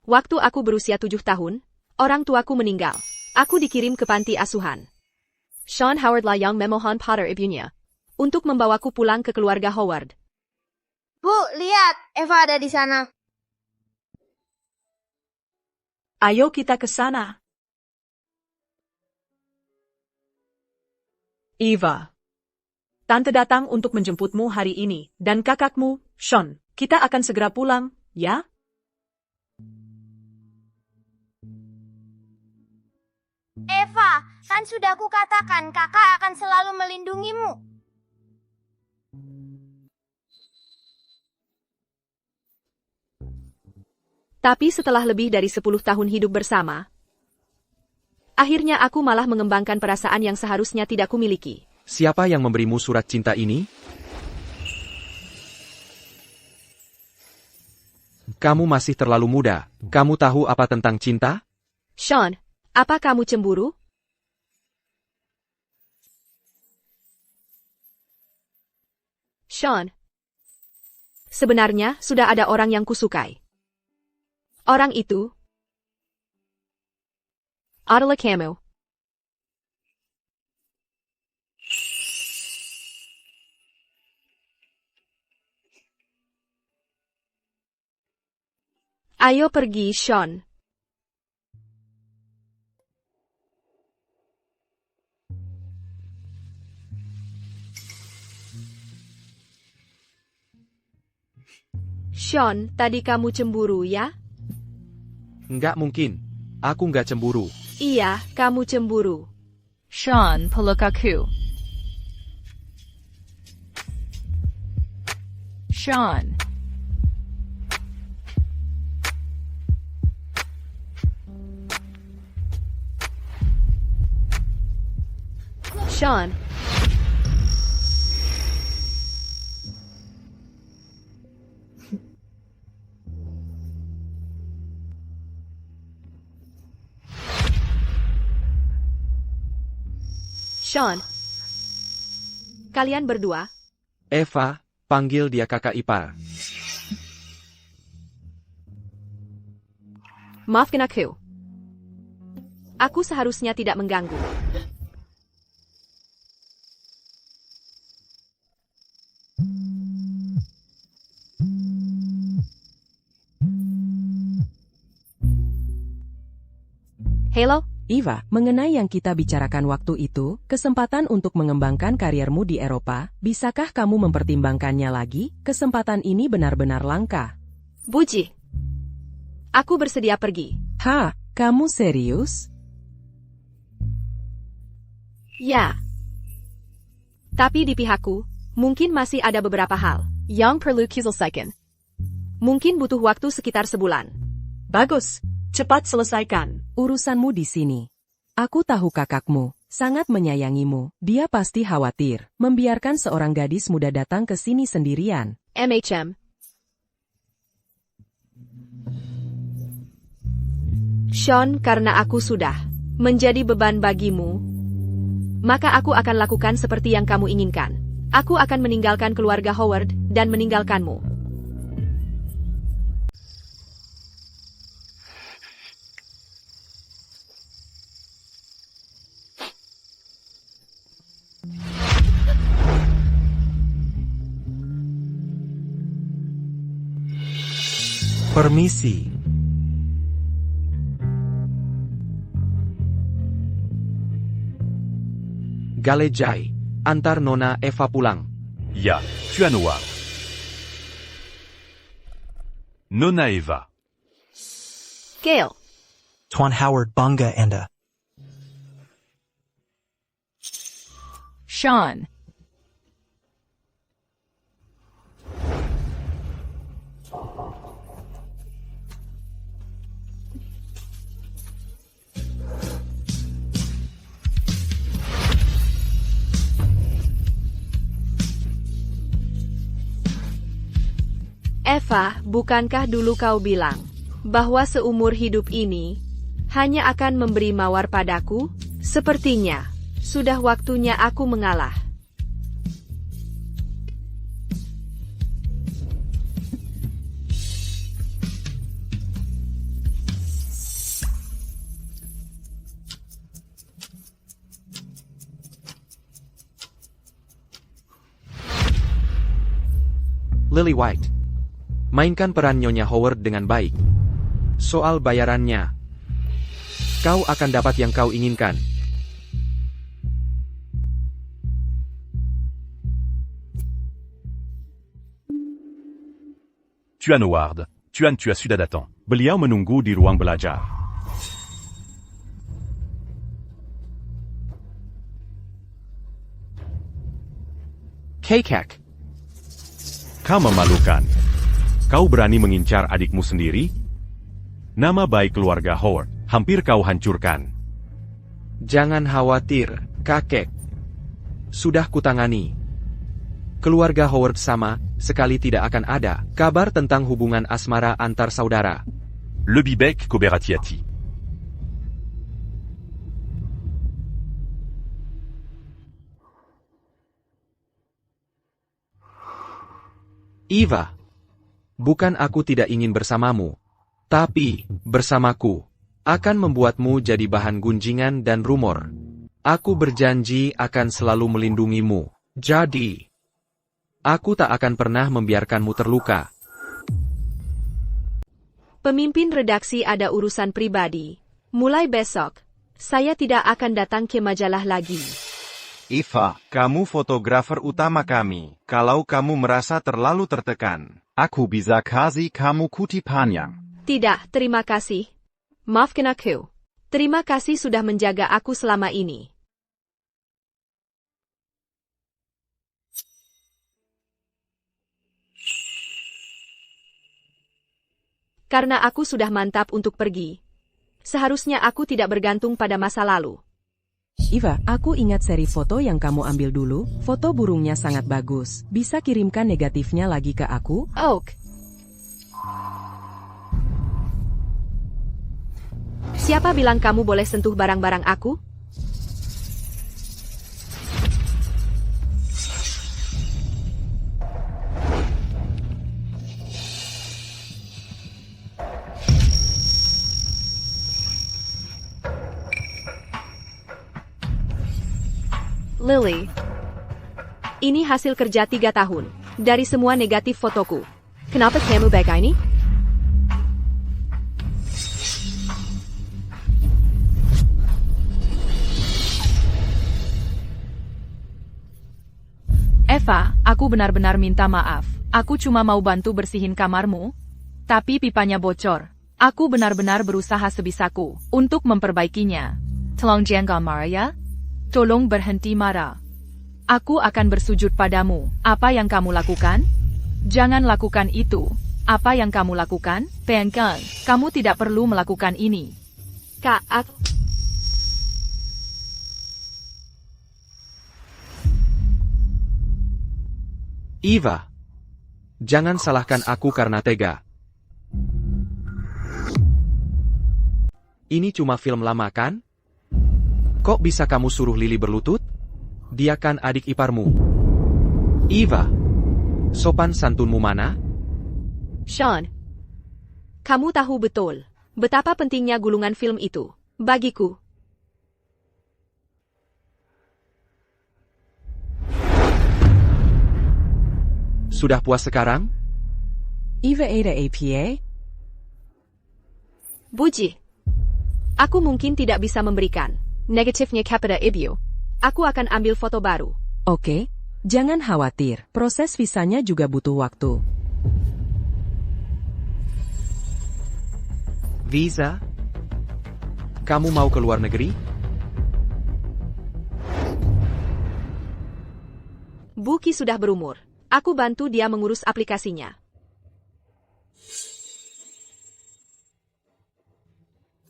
Waktu aku berusia 7 tahun, orang tuaku meninggal. Aku dikirim ke panti asuhan. Sean Howard Layang memohon pada ibunya untuk membawaku pulang ke keluarga Howard. Bu, lihat, Eva ada di sana. Ayo kita ke sana. Eva. Tante datang untuk menjemputmu hari ini, dan kakakmu, Sean. Kita akan segera pulang, ya? Eva, kan sudah kukatakan kakak akan selalu melindungimu. Tapi setelah lebih dari 10 tahun hidup bersama, akhirnya aku malah mengembangkan perasaan yang seharusnya tidak kumiliki. Siapa yang memberimu surat cinta ini? Kamu masih terlalu muda. Kamu tahu apa tentang cinta? Sean, apa kamu cemburu? Sean, sebenarnya sudah ada orang yang kusukai. Orang itu adalah kamu. Ayo pergi, Sean. Sean, tadi kamu cemburu, ya? Nggak mungkin. Aku nggak cemburu. Iya, kamu cemburu. Sean, peluk aku. Sean. Sean. Sean. Kalian berdua? Eva, panggil dia kakak ipar. Maafkan aku. Aku seharusnya tidak mengganggu. Halo? Eva, mengenai yang kita bicarakan waktu itu, kesempatan untuk mengembangkan kariermu di Eropa, bisakah kamu mempertimbangkannya lagi? Kesempatan ini benar-benar langka. Buji. Aku bersedia pergi. Kamu serius? Ya. Tapi di pihakku, mungkin masih ada beberapa hal yang perlu diselesaikan. Mungkin butuh waktu sekitar sebulan. Bagus. Cepat selesaikan. Urusanmu di sini. Aku tahu kakakmu, sangat menyayangimu. Dia pasti khawatir, membiarkan seorang gadis muda datang ke sini sendirian. MHM. Sean, karena aku sudah menjadi beban bagimu, maka aku akan lakukan seperti yang kamu inginkan. Aku akan meninggalkan keluarga Howard dan meninggalkanmu. Permisi. Galejai, antar Nona Eva pulang. Ya, tu as noir. Nona Eva. Gail. Tuan Howard Bunga Enda. Sean. Eva, bukankah dulu kau bilang bahwa seumur hidup ini hanya akan memberi mawar padaku? Sepertinya sudah waktunya aku mengalah. Lily White. Mainkan peran Nyonya Howard dengan baik. Soal bayarannya, kau akan dapat yang kau inginkan. Tuan Howard, Tuan Tua sudah datang. Beliau menunggu di ruang belajar. Kekek. Kau memalukan. Kau berani mengincar adikmu sendiri? Nama baik keluarga Howard, hampir kau hancurkan. Jangan khawatir, kakek. Sudah kutangani. Keluarga Howard sama sekali tidak akan ada kabar tentang hubungan asmara antar saudara. Lebih baik kau berhati-hati. Eva. Bukan aku tidak ingin bersamamu. Tapi, bersamaku, akan membuatmu jadi bahan gunjingan dan rumor. Aku berjanji akan selalu melindungimu. Jadi, aku tak akan pernah membiarkanmu terluka. Pemimpin redaksi ada urusan pribadi. Mulai besok, saya tidak akan datang ke majalah lagi. Eva, kamu fotografer utama kami. Kalau kamu merasa terlalu tertekan, aku bisa kasih kamu kutipannya. Tidak, terima kasih. Maafkan aku. Terima kasih sudah menjaga aku selama ini. Karena aku sudah mantap untuk pergi. Seharusnya aku tidak bergantung pada masa lalu. Eva, aku ingat seri foto yang kamu ambil dulu. Foto burungnya sangat bagus. Bisa kirimkan negatifnya lagi ke aku? Oak. Siapa bilang kamu boleh sentuh barang-barang aku? Lily. Ini hasil kerja 3 tahun. Dari semua negatif fotoku. Kenapa kamu begini? Eva, aku benar-benar minta maaf. Aku cuma mau bantu bersihin kamarmu, tapi pipanya bocor. Aku benar-benar berusaha sebisaku untuk memperbaikinya. Tolong jangan marah ya. Tolong berhenti marah. Aku akan bersujud padamu. Apa yang kamu lakukan? Jangan lakukan itu. Apa yang kamu lakukan? Pengen. Kamu tidak perlu melakukan ini. Kak, aku... Eva. Jangan salahkan aku karena tega. Ini cuma film lama kan? Kok bisa kamu suruh Lily berlutut? Dia kan adik iparmu. Eva. Sopan santunmu mana? Sean. Kamu tahu betul betapa pentingnya gulungan film itu bagiku. Sudah puas sekarang? Eva Ada APA? Buji. Aku mungkin tidak bisa memberikan negatifnya kepada ibu. Aku akan ambil foto baru. Oke, jangan khawatir. Proses visanya juga butuh waktu. Visa? Kamu mau ke luar negeri? Buki sudah berumur. Aku bantu dia mengurus aplikasinya.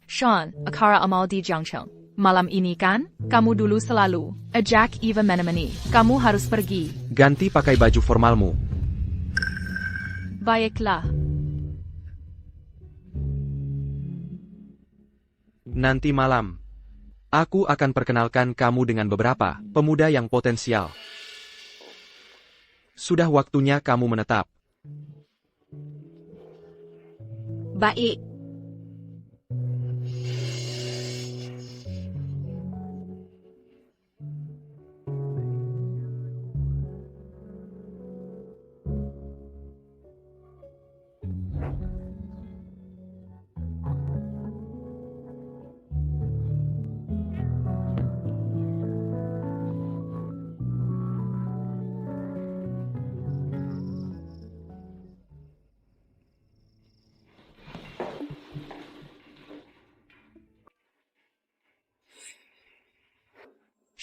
Sean, Akara Amaldi Jiangcheng. Malam ini kan, kamu dulu selalu ajak Eva menemani. Kamu harus pergi. Ganti pakai baju formalmu. Baiklah. Nanti malam, aku akan perkenalkan kamu dengan beberapa pemuda yang potensial. Sudah waktunya kamu menetap. Baik.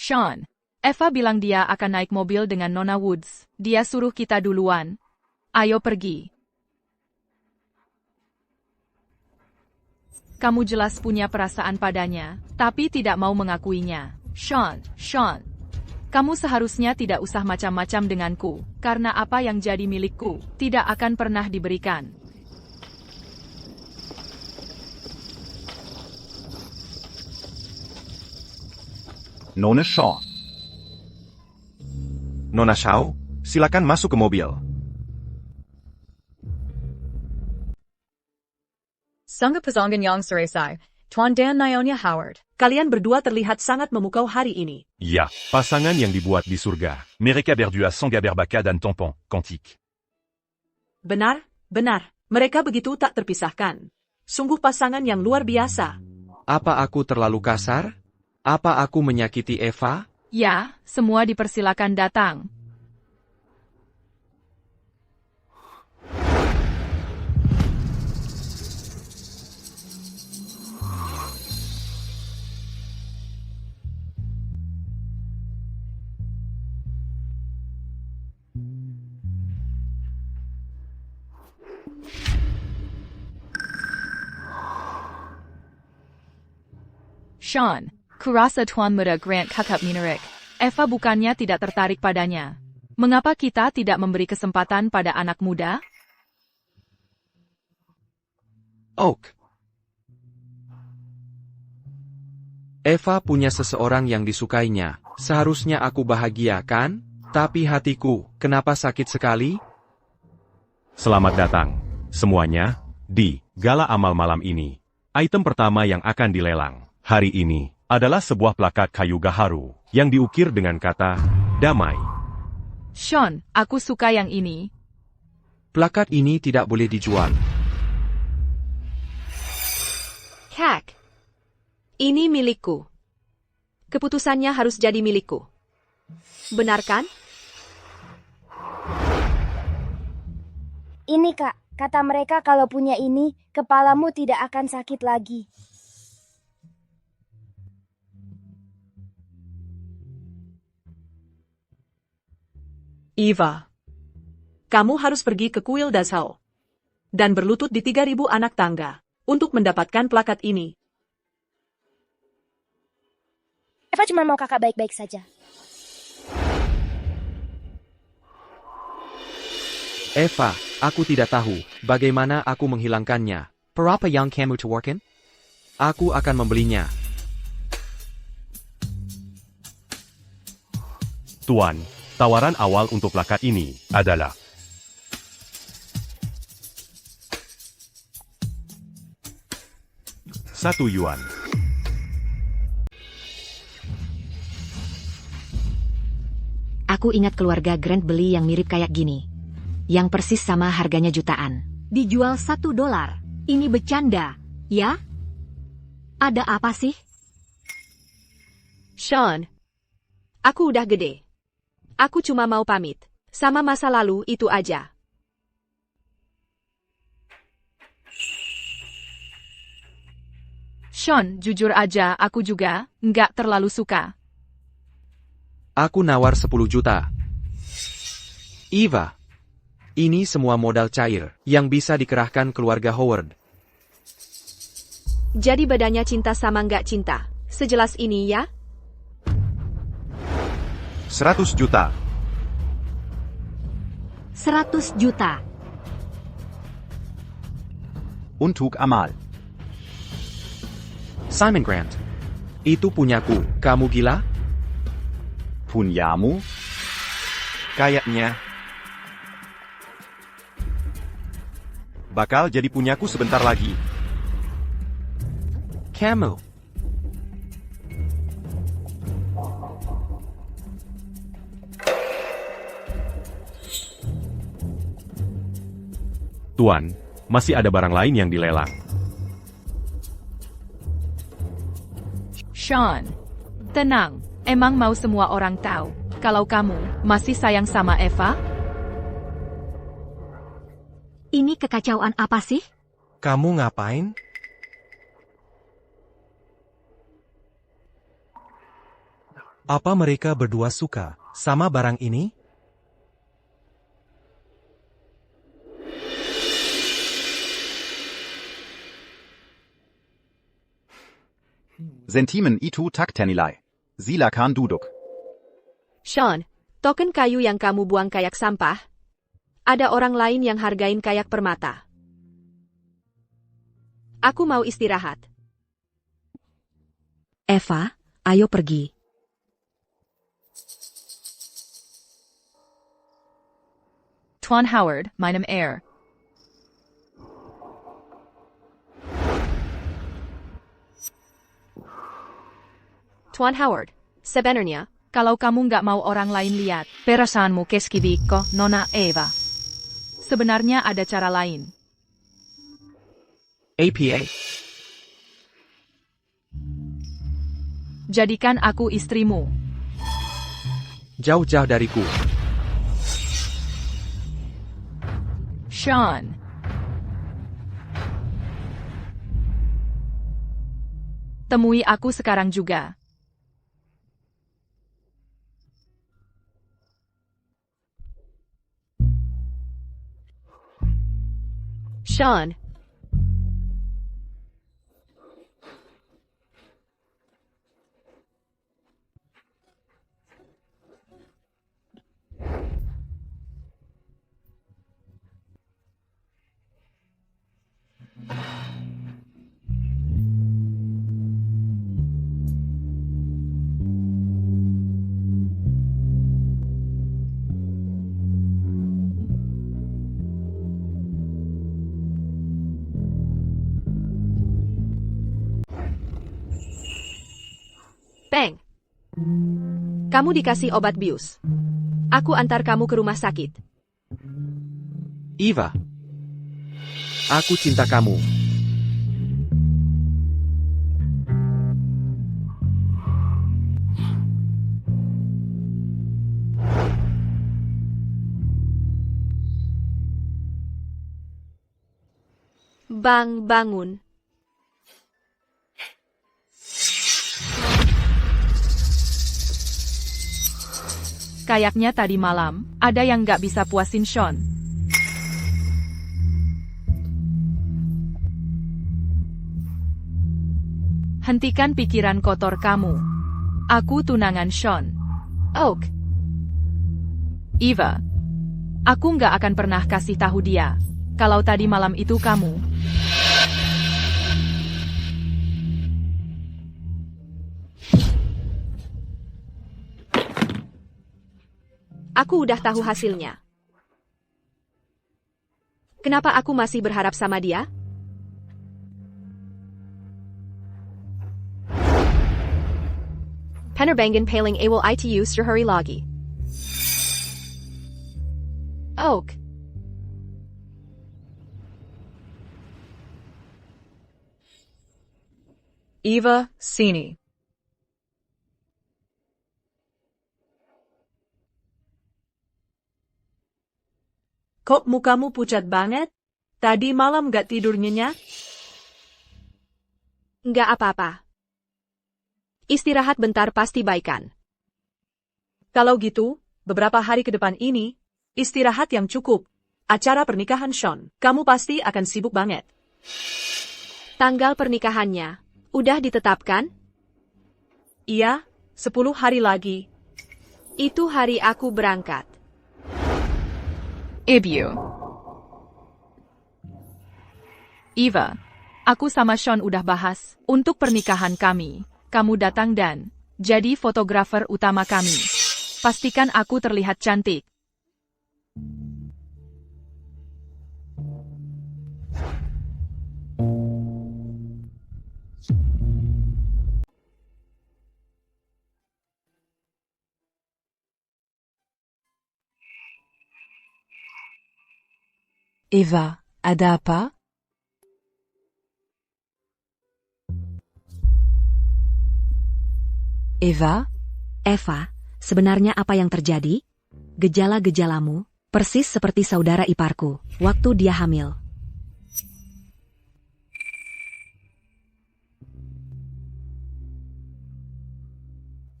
Sean, Eva bilang dia akan naik mobil dengan Nona Woods. Dia suruh kita duluan. Ayo pergi. Kamu jelas punya perasaan padanya, tapi tidak mau mengakuinya. Sean, kamu seharusnya tidak usah macam-macam denganku, karena apa yang jadi milikku tidak akan pernah diberikan. Nona Shaw. Nona Shaw, silakan masuk ke mobil. Sangga Pazongan Yang Seresai, Tuan Dan Nyonya Howard. Kalian berdua terlihat sangat memukau hari ini. Ya, pasangan yang dibuat di surga. Mereka berdua sangat berbaka dan tampon, cantik. Benar. Mereka begitu tak terpisahkan. Sungguh pasangan yang luar biasa. Apa aku terlalu kasar? Apa aku menyakiti Eva? Ya, semua dipersilakan datang. Sean, kurasa Tuan Muda Grant kakak Minarik. Eva bukannya tidak tertarik padanya. Mengapa kita tidak memberi kesempatan pada anak muda? Oak. Eva punya seseorang yang disukainya. Seharusnya aku bahagia, kan? Tapi hatiku, kenapa sakit sekali? Selamat datang, semuanya, di Gala Amal malam ini. Item pertama yang akan dilelang hari ini adalah sebuah plakat kayu gaharu yang diukir dengan kata damai. Sean, aku suka yang ini. Plakat ini tidak boleh dijual. Kak. Ini milikku. Keputusannya harus jadi milikku. Benar kan? Ini kak, kata mereka kalau punya ini, kepalamu tidak akan sakit lagi. Eva, kamu harus pergi ke kuil Dazhao dan berlutut di 3.000 anak tangga untuk mendapatkan plakat ini. Eva cuma mau kakak baik-baik saja. Eva, aku tidak tahu bagaimana aku menghilangkannya. Berapa yang kamu tawarkan? Aku akan membelinya. Tuan, tawaran awal untuk plakat ini adalah $1. Aku ingat keluarga Grant beli yang mirip kayak gini. Yang persis sama harganya jutaan. Dijual $1. Ini bercanda, ya? Ada apa sih? Sean, aku udah gede. Aku cuma mau pamit. Sama masa lalu itu aja. Sean, jujur aja, aku juga nggak terlalu suka. Aku nawar 10 juta. Eva, ini semua modal cair yang bisa dikerahkan keluarga Howard. Jadi bedanya cinta sama nggak cinta. Sejelas ini ya? 100 juta. 100 juta. Untuk Amal. Simon Grant. Itu punyaku. Kamu gila? Punyamu? Kayaknya. Bakal jadi punyaku sebentar lagi. Kamu. Tuan, masih ada barang lain yang dilelang. Sean, tenang. Emang mau semua orang tahu kalau kamu masih sayang sama Eva? Ini kekacauan apa sih? Kamu ngapain? Apa mereka berdua suka sama barang ini? Sentimen itu tak ternilai. Silakan duduk. Sean, token kayu yang kamu buang kayak sampah? Ada orang lain yang hargain kayak permata. Aku mau istirahat. Eva, ayo pergi. Tuan Howard, meinem Air. Tuan Howard, sebenarnya, Kalau kamu nggak mau orang lain lihat, perasaanmu keskiviikko, Nona Eva. Sebenarnya ada cara lain. APA. Jadikan aku istrimu. Jauh-jauh dariku. Sean. Temui aku sekarang juga. Sean. Peng. Kamu dikasih obat bius. Aku antar kamu ke rumah sakit. Eva. Aku cinta kamu. Bang, bangun. Kayaknya tadi malam, ada yang nggak bisa puasin Sean. Hentikan pikiran kotor kamu. Aku tunangan Sean. Oak. Eva. Aku nggak akan pernah kasih tahu dia. Kalau tadi malam itu kamu. Aku udah tahu hasilnya. Kenapa aku masih berharap sama dia? Penerbangan paling awal itu sehari lagi. Oak. Eva, sini. Kok mukamu pucat banget? Tadi malam gak tidur nyenyak? Nggak apa-apa. Istirahat bentar pasti baikan. Kalau gitu, beberapa hari ke depan ini, istirahat yang cukup. Acara pernikahan Sean, kamu pasti akan sibuk banget. Tanggal pernikahannya, udah ditetapkan? Iya, 10 hari lagi. Itu hari aku berangkat. Ibu. Eva. Aku sama Sean udah bahas, untuk pernikahan kami, kamu datang dan jadi fotografer utama kami. Pastikan aku terlihat cantik. Eva, ada apa? Eva? Eva, sebenarnya apa yang terjadi? Gejala-gejalamu, persis seperti saudara iparku, waktu dia hamil.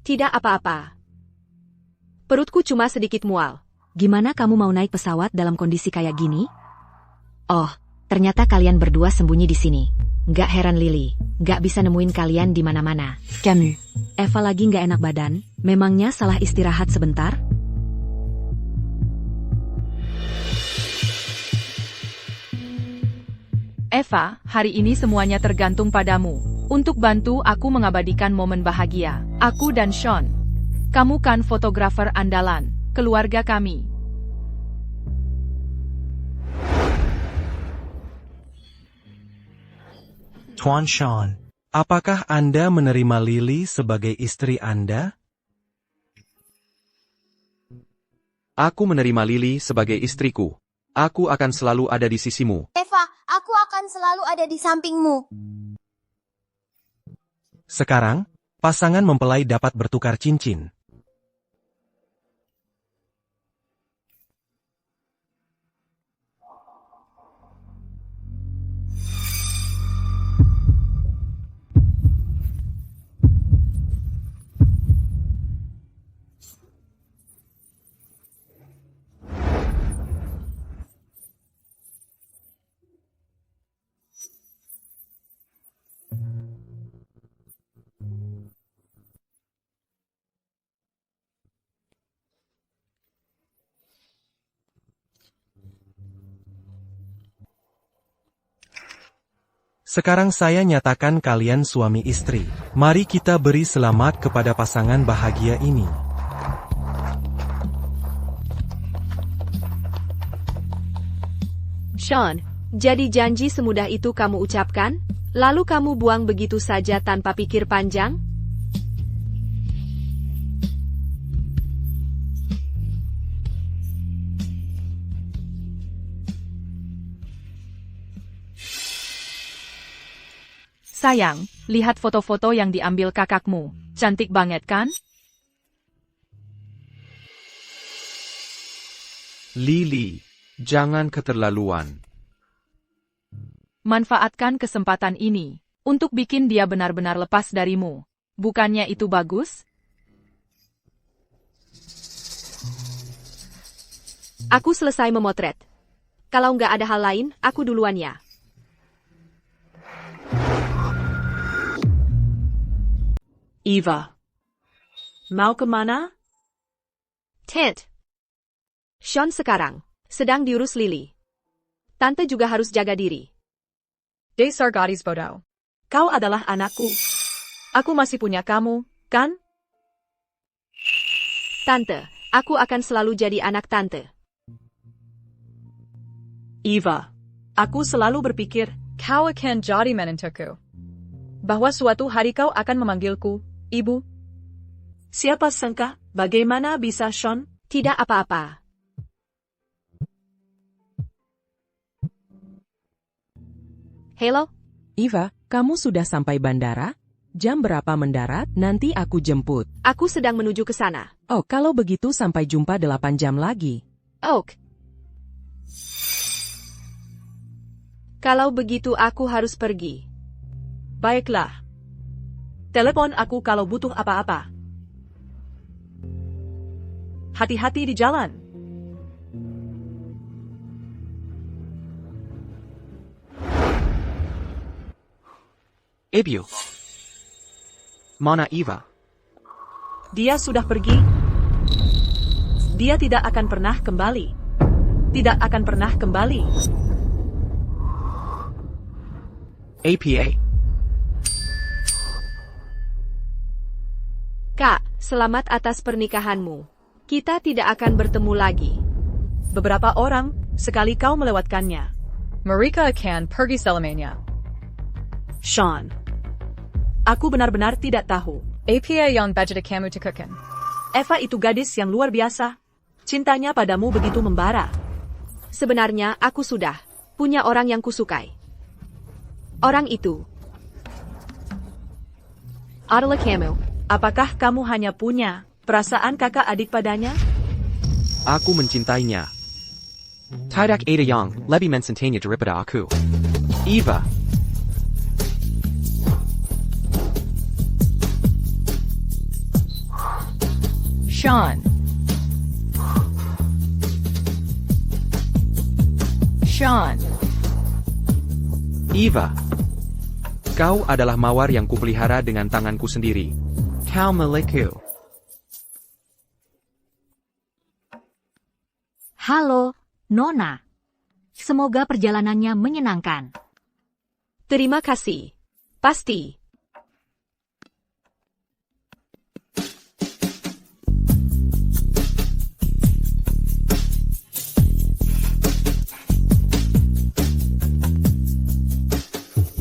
Tidak apa-apa. Perutku cuma sedikit mual. Gimana kamu mau naik pesawat dalam kondisi kayak gini? Oh, ternyata kalian berdua sembunyi di sini. Gak heran Lily, gak bisa nemuin kalian di mana-mana. Camus, Eva lagi gak enak badan, memangnya salah istirahat sebentar? Eva, hari ini semuanya tergantung padamu. Untuk bantu aku mengabadikan momen bahagia, aku dan Sean. Kamu kan fotografer andalan, keluarga kami. Tuan Sean, apakah Anda menerima Lily sebagai istri Anda? Aku menerima Lily sebagai istriku. Aku akan selalu ada di sisimu. Eva, aku akan selalu ada di sampingmu. Sekarang, pasangan mempelai dapat bertukar cincin. Sekarang saya nyatakan kalian suami istri. Mari kita beri selamat kepada pasangan bahagia ini. Sean, jadi janji semudah itu kamu ucapkan? Lalu kamu buang begitu saja tanpa pikir panjang? Sayang, lihat foto-foto yang diambil kakakmu. Cantik banget kan? Lily, jangan keterlaluan. Manfaatkan kesempatan ini untuk bikin dia benar-benar lepas darimu. Bukannya itu bagus? Aku selesai memotret. Kalau nggak ada hal lain, aku duluan ya. Eva. Mau kemana? Ted. Sean sekarang sedang diurus Lily. Tante juga harus jaga diri. De Sargatis Bodo. Kau adalah anakku. Aku masih punya kamu, kan? Tante, aku akan selalu jadi anak tante. Eva, aku selalu berpikir Kau akan jadi menantuku. Bahwa suatu hari kau akan memanggilku, Ibu. Siapa sangka, bagaimana bisa Sean? Tidak apa-apa. Halo? Eva, kamu sudah sampai bandara? Jam berapa mendarat? Nanti aku jemput. Aku sedang menuju ke sana. Oh, kalau begitu sampai jumpa 8 jam lagi. Ok. Kalau begitu aku harus pergi. Baiklah. Telepon aku kalau butuh apa-apa. Hati-hati di jalan. Ibu. Mana Eva? Dia sudah pergi. Dia tidak akan pernah kembali. Tidak akan pernah kembali. APA. Kak, selamat atas pernikahanmu. Kita tidak akan bertemu lagi. Beberapa orang, sekali kau melewatkannya. Marika akan pergi selamanya. Sean. Aku benar-benar tidak tahu. APA yang budget kamu tukukan. Eva itu gadis yang luar biasa. Cintanya padamu begitu membara. Sebenarnya aku sudah punya orang yang kusukai. Orang itu adalah kamu. Apakah kamu hanya punya perasaan kakak adik padanya? Aku mencintainya. Tidak ada yang lebih mencintainya daripada aku. Eva. Sean. Sean. Eva. Kau adalah mawar yang kupelihara dengan tanganku sendiri. Kau milikku. Halo, Nona. Semoga perjalanannya menyenangkan. Terima kasih. Pasti.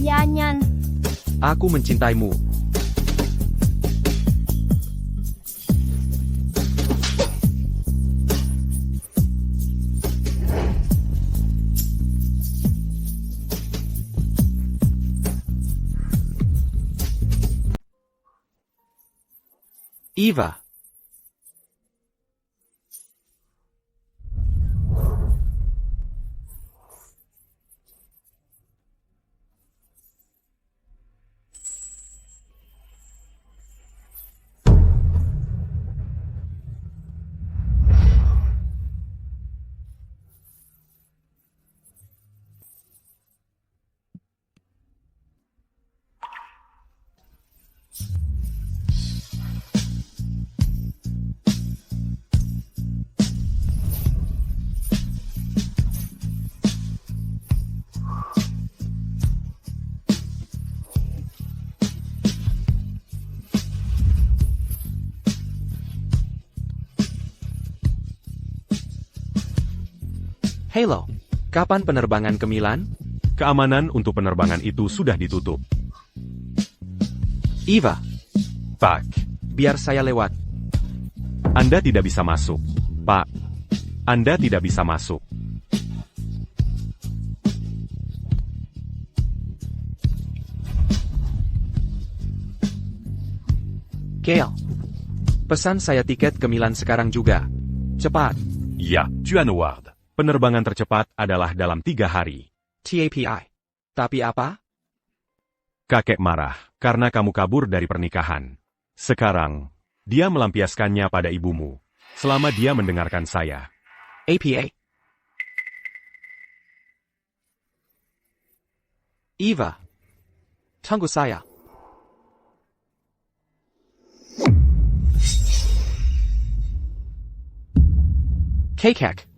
Yanyan. Aku mencintaimu. Eva. Halo, kapan penerbangan ke Milan? Keamanan untuk penerbangan itu sudah ditutup. Eva. Pak. Biar saya lewat. Anda tidak bisa masuk. Pak. Anda tidak bisa masuk. Kale. Pesan saya tiket ke Milan sekarang juga. Cepat. Ya, Juan Ward. Penerbangan tercepat adalah dalam 3 hari. TAPI. Tapi apa? Kakek marah karena kamu kabur dari pernikahan. Sekarang, dia melampiaskannya pada ibumu. Selama dia mendengarkan saya. APA. Eva. Tunggu saya. Kekek.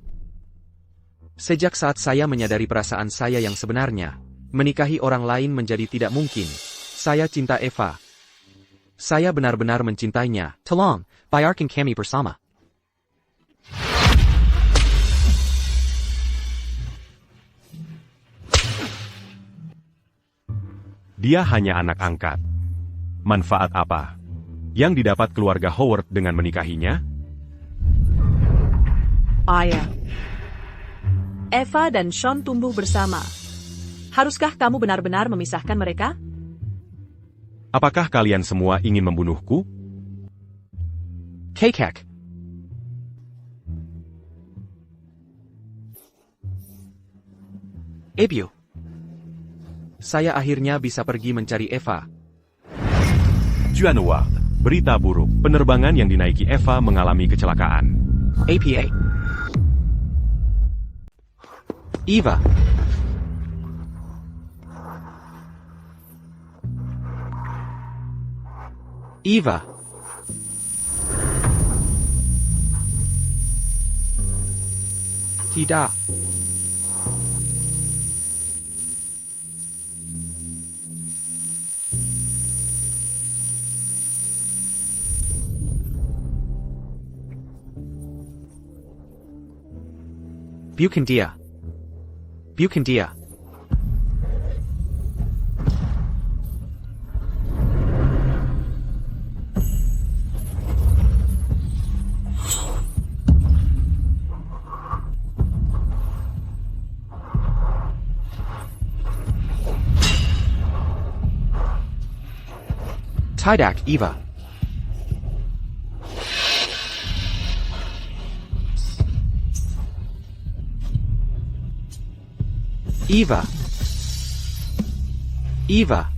Sejak saat saya menyadari perasaan saya yang sebenarnya, menikahi orang lain menjadi tidak mungkin. Saya cinta Eva. Saya benar-benar mencintainya. Tolong, bayarkan kami bersama. Dia hanya anak angkat. Manfaat apa yang didapat keluarga Howard dengan menikahinya? Ayah. Eva dan Sean tumbuh bersama. Haruskah kamu benar-benar memisahkan mereka? Apakah kalian semua ingin membunuhku? Kekek. Ebio. Saya akhirnya bisa pergi mencari Eva. Juan Ward. Berita buruk. Penerbangan yang dinaiki Eva mengalami kecelakaan. APA. Eva. Eva. Tidak. Bukan dia. Bukan dia. Tidak, Eva. Eva. Eva.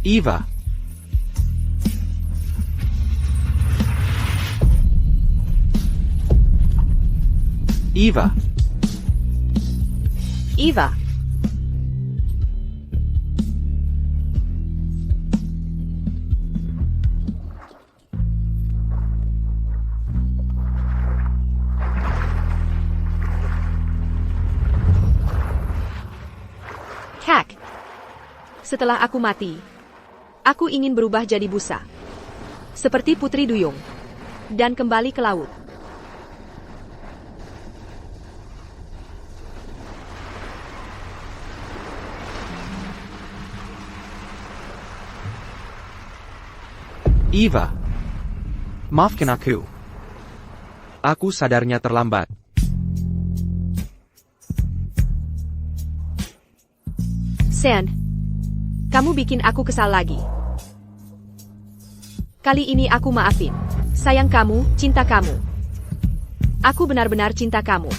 Eva. Eva, Eva. Kak. Setelah aku mati, aku ingin berubah jadi busa. Seperti Putri Duyung. Dan kembali ke laut. Eva. Maafkan aku. Aku sadarnya terlambat. Sen, kamu bikin aku kesal lagi. Kali ini aku maafin. Sayang kamu, cinta kamu. Aku benar-benar cinta kamu.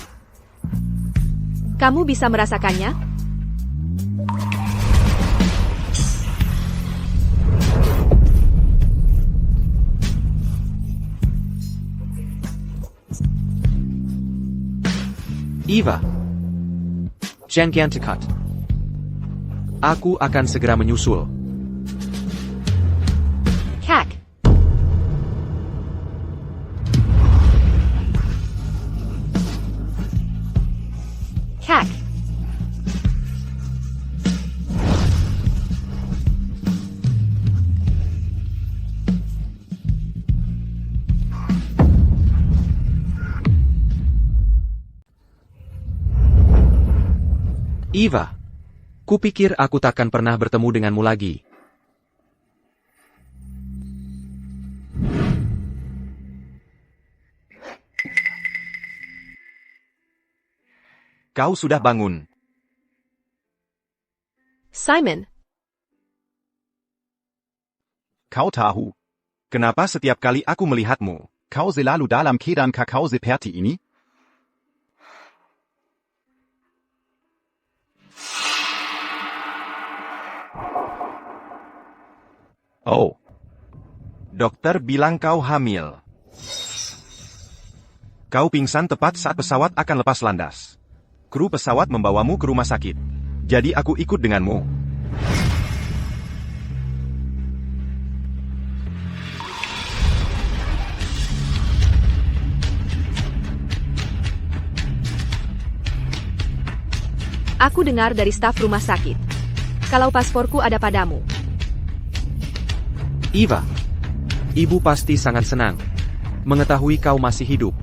Kamu bisa merasakannya? Eva. Jangan dekat. Aku akan segera menyusul. Kak. Kak. Eva. Kupikir aku takkan pernah bertemu denganmu lagi. Kau sudah bangun. Simon. Kau tahu, kenapa setiap kali aku melihatmu, kau selalu dalam keadaan kakao seperti ini? Oh. Dokter bilang kau hamil. Kau pingsan tepat saat pesawat akan lepas landas. Kru pesawat membawamu ke rumah sakit. Jadi aku ikut denganmu. Aku dengar dari staf rumah sakit. Kalau pasporku ada padamu. Eva. Ibu pasti sangat senang mengetahui kau masih hidup.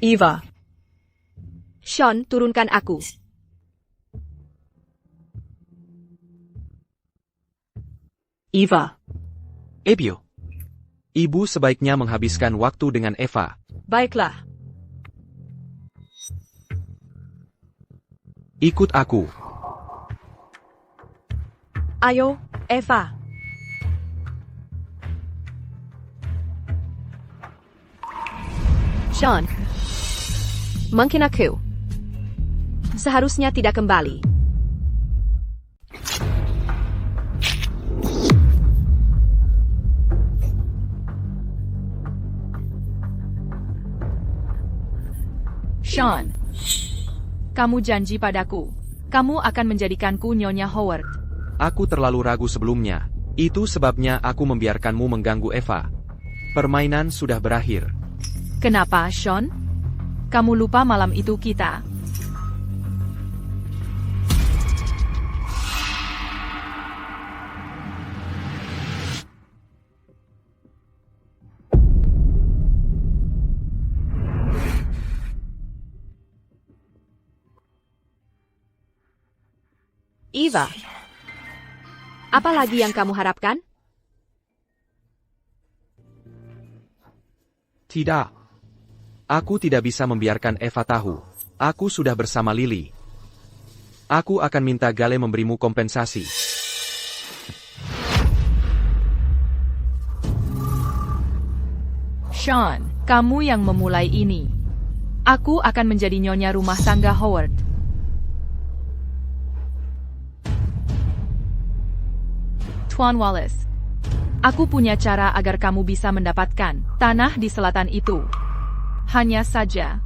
Eva. Sean, turunkan aku. Eva. Ebio. Ibu sebaiknya menghabiskan waktu dengan Eva. Baiklah. Ikut aku. Ayo, Eva. Sean. Mungkin aku seharusnya tidak kembali. Sean. Kamu janji padaku. Kamu akan menjadikanku Nyonya Howard. Aku terlalu ragu sebelumnya. Itu sebabnya aku membiarkanmu mengganggu Eva. Permainan sudah berakhir. Kenapa, Sean? Kamu lupa malam itu kita. Eva. Apa lagi yang kamu harapkan? Tidak. Aku tidak bisa membiarkan Eva tahu. Aku sudah bersama Lily. Aku akan minta Gale memberimu kompensasi. Sean, kamu yang memulai ini. Aku akan menjadi nyonya rumah tangga Howard. Tuan Wallace, aku punya cara agar kamu bisa mendapatkan tanah di selatan itu. Hanya saja,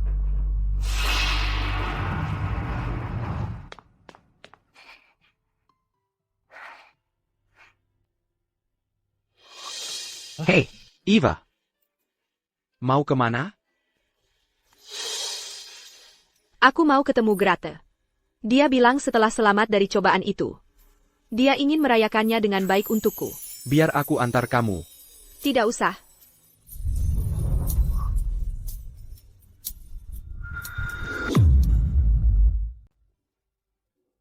Hei, Eva. Mau kemana? Aku mau ketemu Grate. Dia bilang setelah selamat dari cobaan itu. Dia ingin merayakannya dengan baik untukku. Biar aku antar kamu. Tidak usah.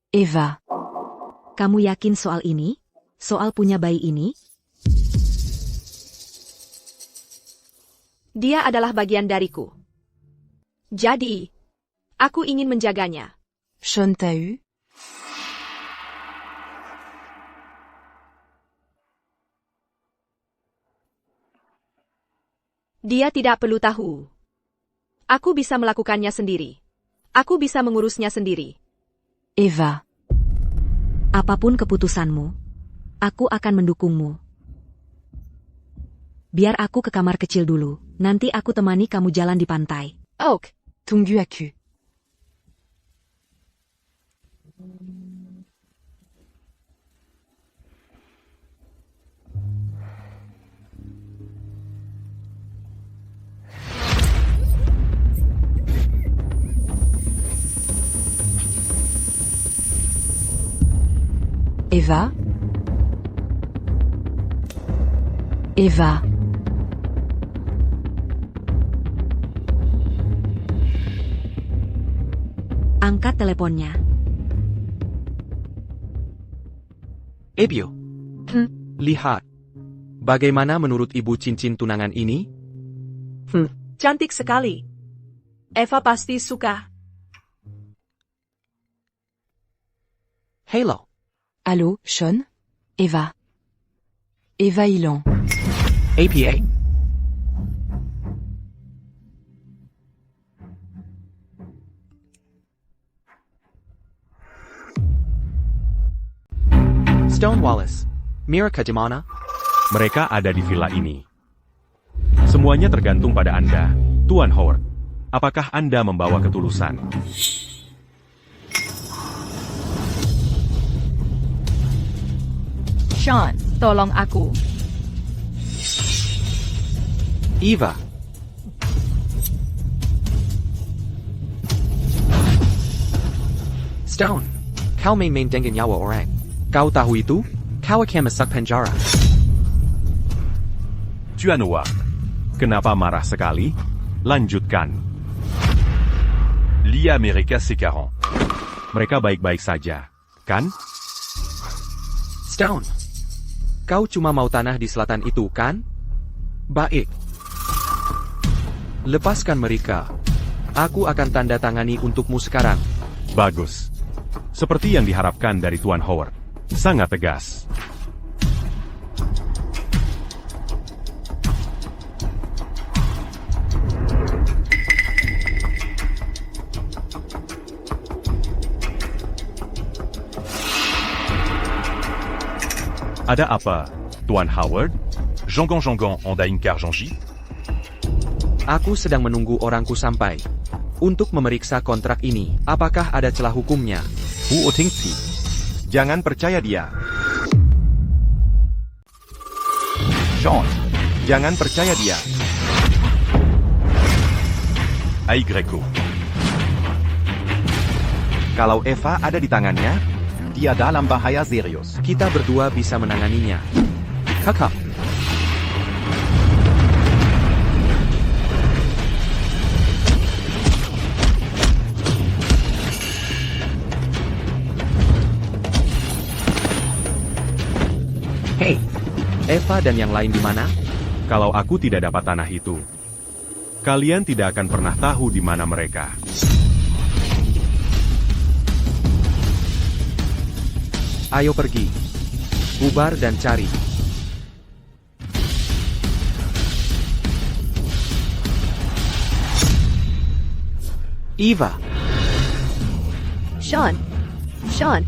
Eva, kamu yakin soal ini? Soal punya bayi ini? Dia adalah bagian dariku. Jadi, aku ingin menjaganya. Sean t'a eu? Dia tidak perlu tahu. Aku bisa melakukannya sendiri. Aku bisa mengurusnya sendiri. Eva, apapun keputusanmu, aku akan mendukungmu. Biar aku ke kamar kecil dulu, nanti aku temani kamu jalan di pantai. Oak, Tunggu aku. Eva? Eva? Angkat teleponnya. Ebio. Lihat. Bagaimana menurut ibu cincin tunangan ini? Cantik sekali. Eva pasti suka. Hello. Allô, Sean? Eva? Eva Ilan. APA. Stone Wallace. Mira Kajimana. Mereka ada di villa ini. Semuanya tergantung pada Anda, Tuan Howard. Apakah Anda membawa ketulusan? Sean, tolong aku. Eva. Stone. Kau main-main dengan nyawa orang. Kau tahu itu? Kau akan masuk penjara. Tuan Howard, kenapa marah sekali? Lanjutkan. L'IA America C40. Mereka baik-baik saja, kan? Stone. Kau cuma mau tanah di selatan itu, kan? Baik. Lepaskan mereka. Aku akan tanda tangani untukmu sekarang. Bagus. Seperti yang diharapkan dari Tuan Howard. Sangat tegas. Ada apa, Tuan Howard? Jongon Ondain Karjanji. Aku sedang menunggu orangku sampai. Untuk memeriksa kontrak ini, apakah ada celah hukumnya? Hu Otingsi. Jangan percaya dia. Sean. Jangan percaya dia. Ai Greco. Kalau Eva ada di tangannya, dia dalam bahaya serius. Kita berdua bisa menanganinya. Kakak. Hei, Eva dan yang lain di mana? Kalau aku tidak dapat tanah itu, kalian tidak akan pernah tahu di mana mereka. Ayo pergi. Bubar dan cari. Eva. Sean. Sean.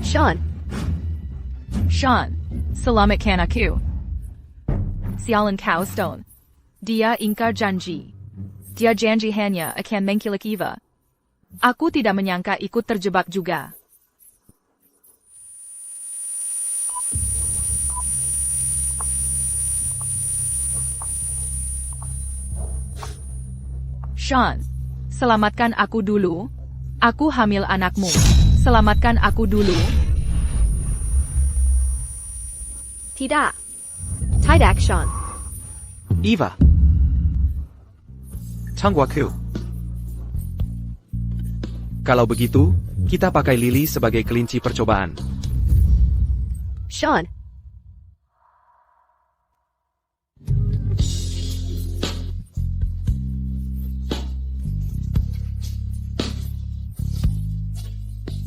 Sean. Sean, selamatkan aku. Sialan kau Stone. Dia ingkar janji. Dia janji hanya akan mengkilik Eva. Aku tidak menyangka ikut terjebak juga. Sean, selamatkan aku dulu. Aku hamil anakmu. Selamatkan aku dulu. Tidak. Tidak, Sean. Eva. Tunggu aku. Kalau begitu, kita pakai Lily sebagai kelinci percobaan. Sean.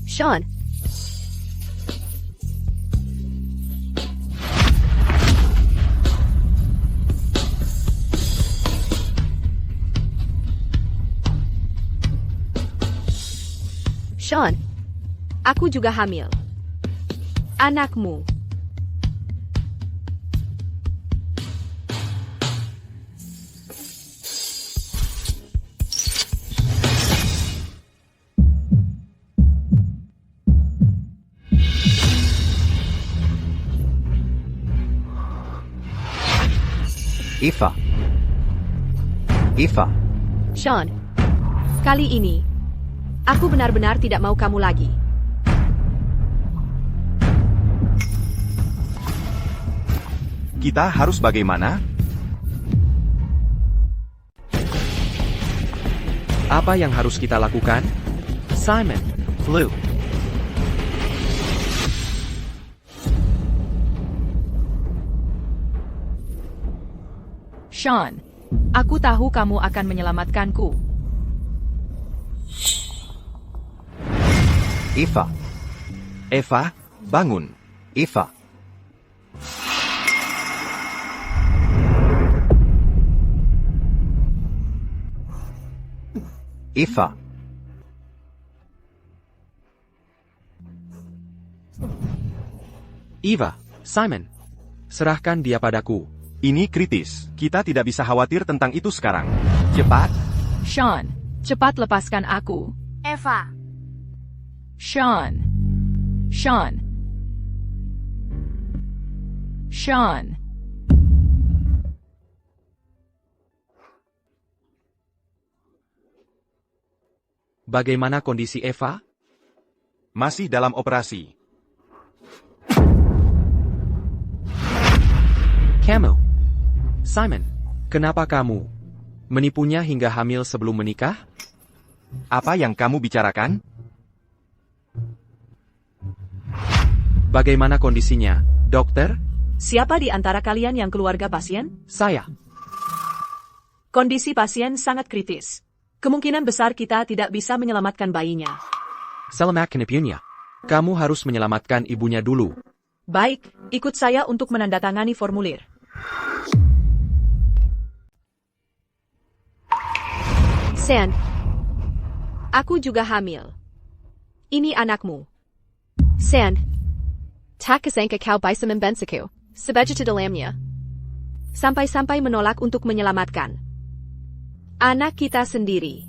Sean. Sean. Aku juga hamil. Anakmu. Eva. Eva. Sean. Kali ini, aku benar-benar tidak mau kamu lagi. Kita harus bagaimana? Apa yang harus kita lakukan? Simon. Flu. Sean, aku tahu kamu akan menyelamatkanku. Eva. Eva, Bangun. Eva. Eva. Eva, Simon. Serahkan dia padaku. Ini kritis. Kita tidak bisa khawatir tentang itu sekarang. Cepat. Sean, cepat lepaskan aku. Eva. Sean. Sean. Sean. Bagaimana kondisi Eva? Masih dalam operasi. Kamu. Simon, kenapa kamu menipunya hingga hamil sebelum menikah? Apa yang kamu bicarakan? Bagaimana kondisinya, dokter? Siapa di antara kalian yang keluarga pasien? Saya. Kondisi pasien sangat kritis. Kemungkinan besar kita tidak bisa menyelamatkan bayinya. Selamatkan ibunya. Kamu harus menyelamatkan ibunya dulu. Baik, ikut saya untuk menandatangani formulir. Sean. Aku juga hamil. Ini anakmu. Sean. Tak kesangka kau bisa membantuku. Sebagai dalamnya. Sampai-sampai menolak untuk menyelamatkan anak kita sendiri.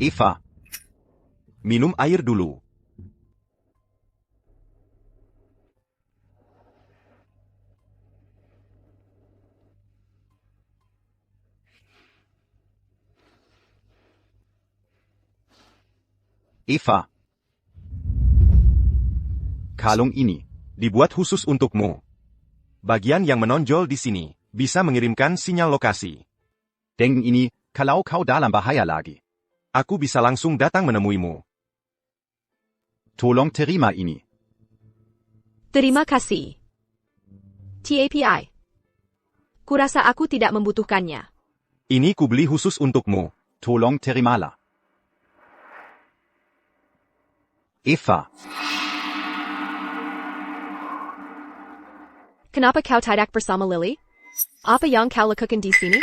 Eva. Minum air dulu. Eva. Kalung ini dibuat khusus untukmu. Bagian yang menonjol di sini bisa mengirimkan sinyal lokasi. Dengan ini, kalau kau dalam bahaya lagi, aku bisa langsung datang menemuimu. Tolong terima ini. Terima kasih. TAPI. Kurasa aku tidak membutuhkannya. Ini kubeli khusus untukmu. Tolong terimalah. Eva, Kenapa kau tidak bersama Lily? Apa yang kau lakukan di sini?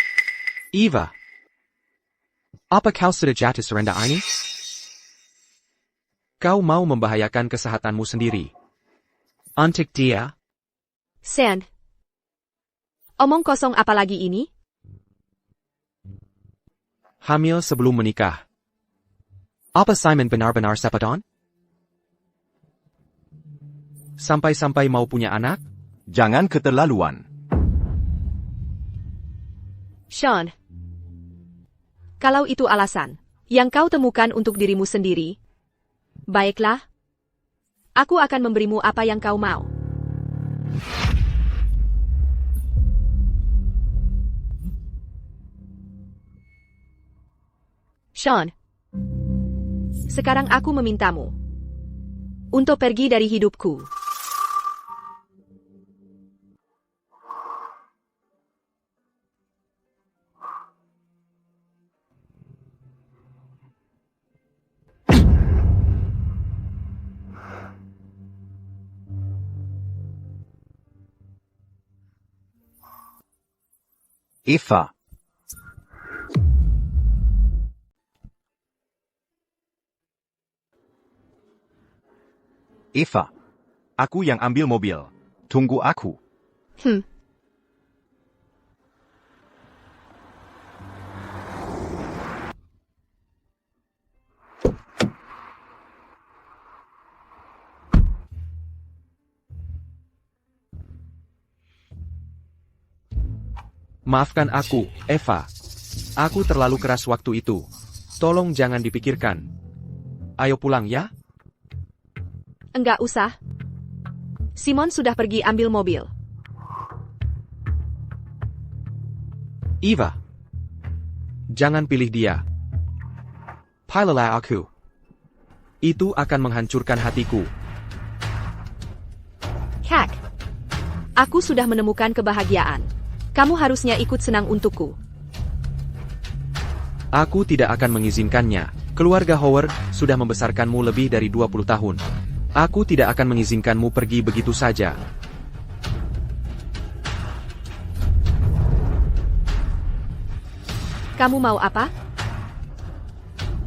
Eva. Apa kau sudah jatuh serenda ini? Kau mau membahayakan kesehatanmu sendiri. Untuk dia? Sand. Omong kosong apa lagi ini? Hamil sebelum menikah. Apa Simon benar-benar sepadan? Sampai-sampai mau punya anak? jangan keterlaluan. Sean. Kalau itu alasan yang kau temukan untuk dirimu sendiri, baiklah. Aku akan memberimu apa yang kau mau. Sean. Sekarang aku memintamu untuk pergi dari hidupku. Eva, Eva, aku yang ambil mobil. Tunggu aku. Maafkan aku, Eva. Aku terlalu keras waktu itu. Tolong jangan dipikirkan. Ayo pulang ya. Enggak usah. Simon sudah pergi ambil mobil. Eva. Jangan pilih dia. Pilihlah aku. Itu akan menghancurkan hatiku. Kak. Aku sudah menemukan kebahagiaan. Kamu harusnya ikut senang untukku. Aku tidak akan mengizinkannya. Keluarga Howard sudah membesarkanmu lebih dari 20 tahun. Aku tidak akan mengizinkanmu pergi begitu saja. Kamu mau apa?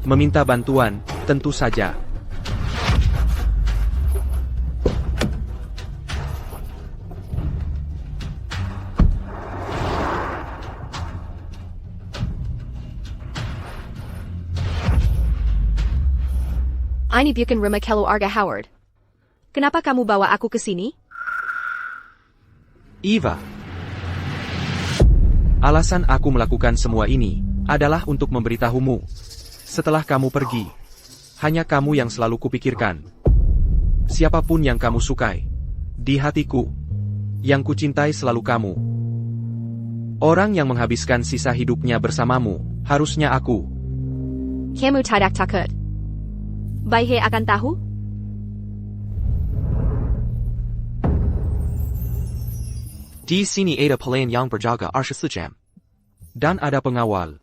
Meminta bantuan, tentu saja. Ini bukan rumah keluarga Howard. Kenapa kamu bawa aku ke sini? Eva. Alasan aku melakukan semua ini adalah untuk memberitahumu. Setelah kamu pergi, hanya kamu yang selalu kupikirkan. Siapapun yang kamu sukai, di hatiku, yang kucintai selalu kamu. Orang yang menghabiskan sisa hidupnya bersamamu, harusnya aku. Kamu tidak takut. Baihe akan tahu? Di sini ada pelayan yang berjaga 24 jam. Dan ada pengawal.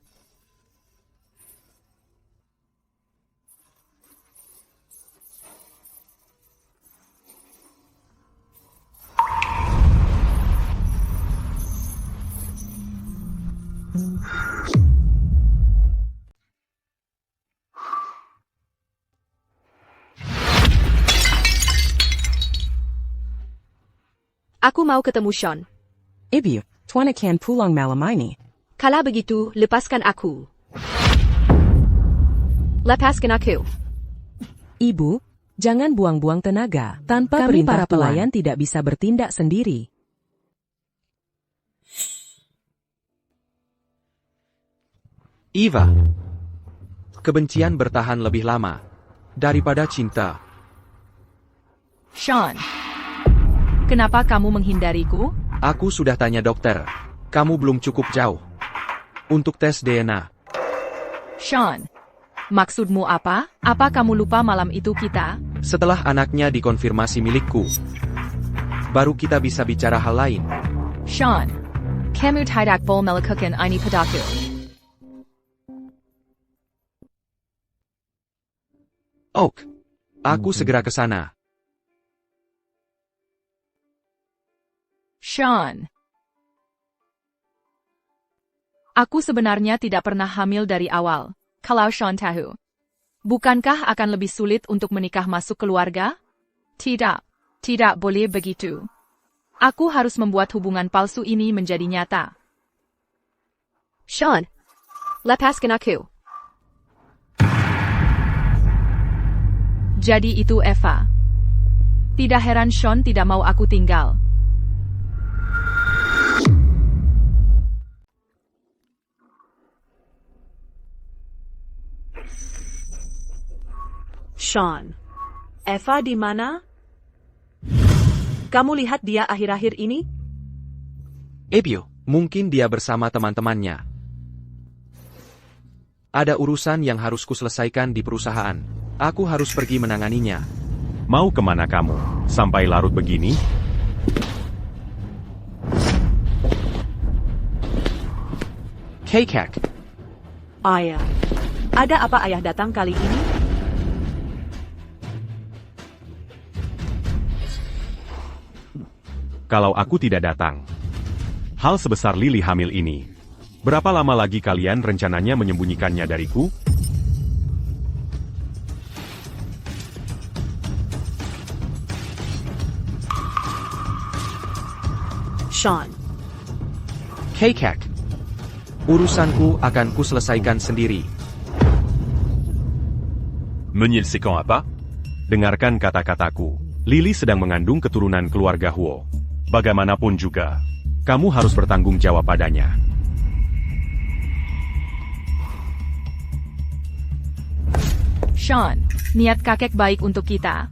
Aku mau ketemu Sean. Ibu, tuan akan pulang malam ini. Kalau begitu, lepaskan aku. Lepaskan aku. Ibu, jangan buang-buang tenaga. Tanpa Kami perintah para tuan. pelayan tidak bisa bertindak sendiri. Eva. Kebencian bertahan lebih lama daripada cinta. Sean. Kenapa kamu menghindariku? Aku sudah tanya dokter. Kamu belum cukup jauh untuk tes DNA. Sean. Maksudmu apa? Apa kamu lupa malam itu kita? Setelah anaknya dikonfirmasi milikku, baru kita bisa bicara hal lain. Sean. Kamu tidak boleh melakukan ini padaku. Oak. Aku segera ke sana. Sean. Aku sebenarnya tidak pernah hamil dari awal. Kalau Sean tahu, bukankah akan lebih sulit untuk menikah masuk keluarga? Tidak, tidak boleh begitu. Aku harus membuat hubungan palsu ini menjadi nyata. Sean, lepaskan aku. Jadi itu Eva. Tidak heran Sean tidak mau aku tinggal. Sean, Eva di mana? Kamu lihat dia akhir-akhir ini? Ebio, mungkin dia bersama teman-temannya. Ada urusan yang harus kuselesaikan di perusahaan. Aku harus pergi menanganinya. Mau kemana kamu? Sampai larut begini? Kekek. Ayah. Ada apa ayah datang kali ini? Kalau aku tidak datang. Hal sebesar Lily hamil ini. Berapa lama lagi kalian rencananya menyembunyikannya dariku? Sean. Kekek. Urusanku akan kuselesaikan sendiri. Meunier le séquent apa? Dengarkan kata-kataku. Lily sedang mengandung keturunan keluarga Huo. Bagaimanapun juga, kamu harus bertanggung jawab padanya. Sean, niat kakek baik untuk kita.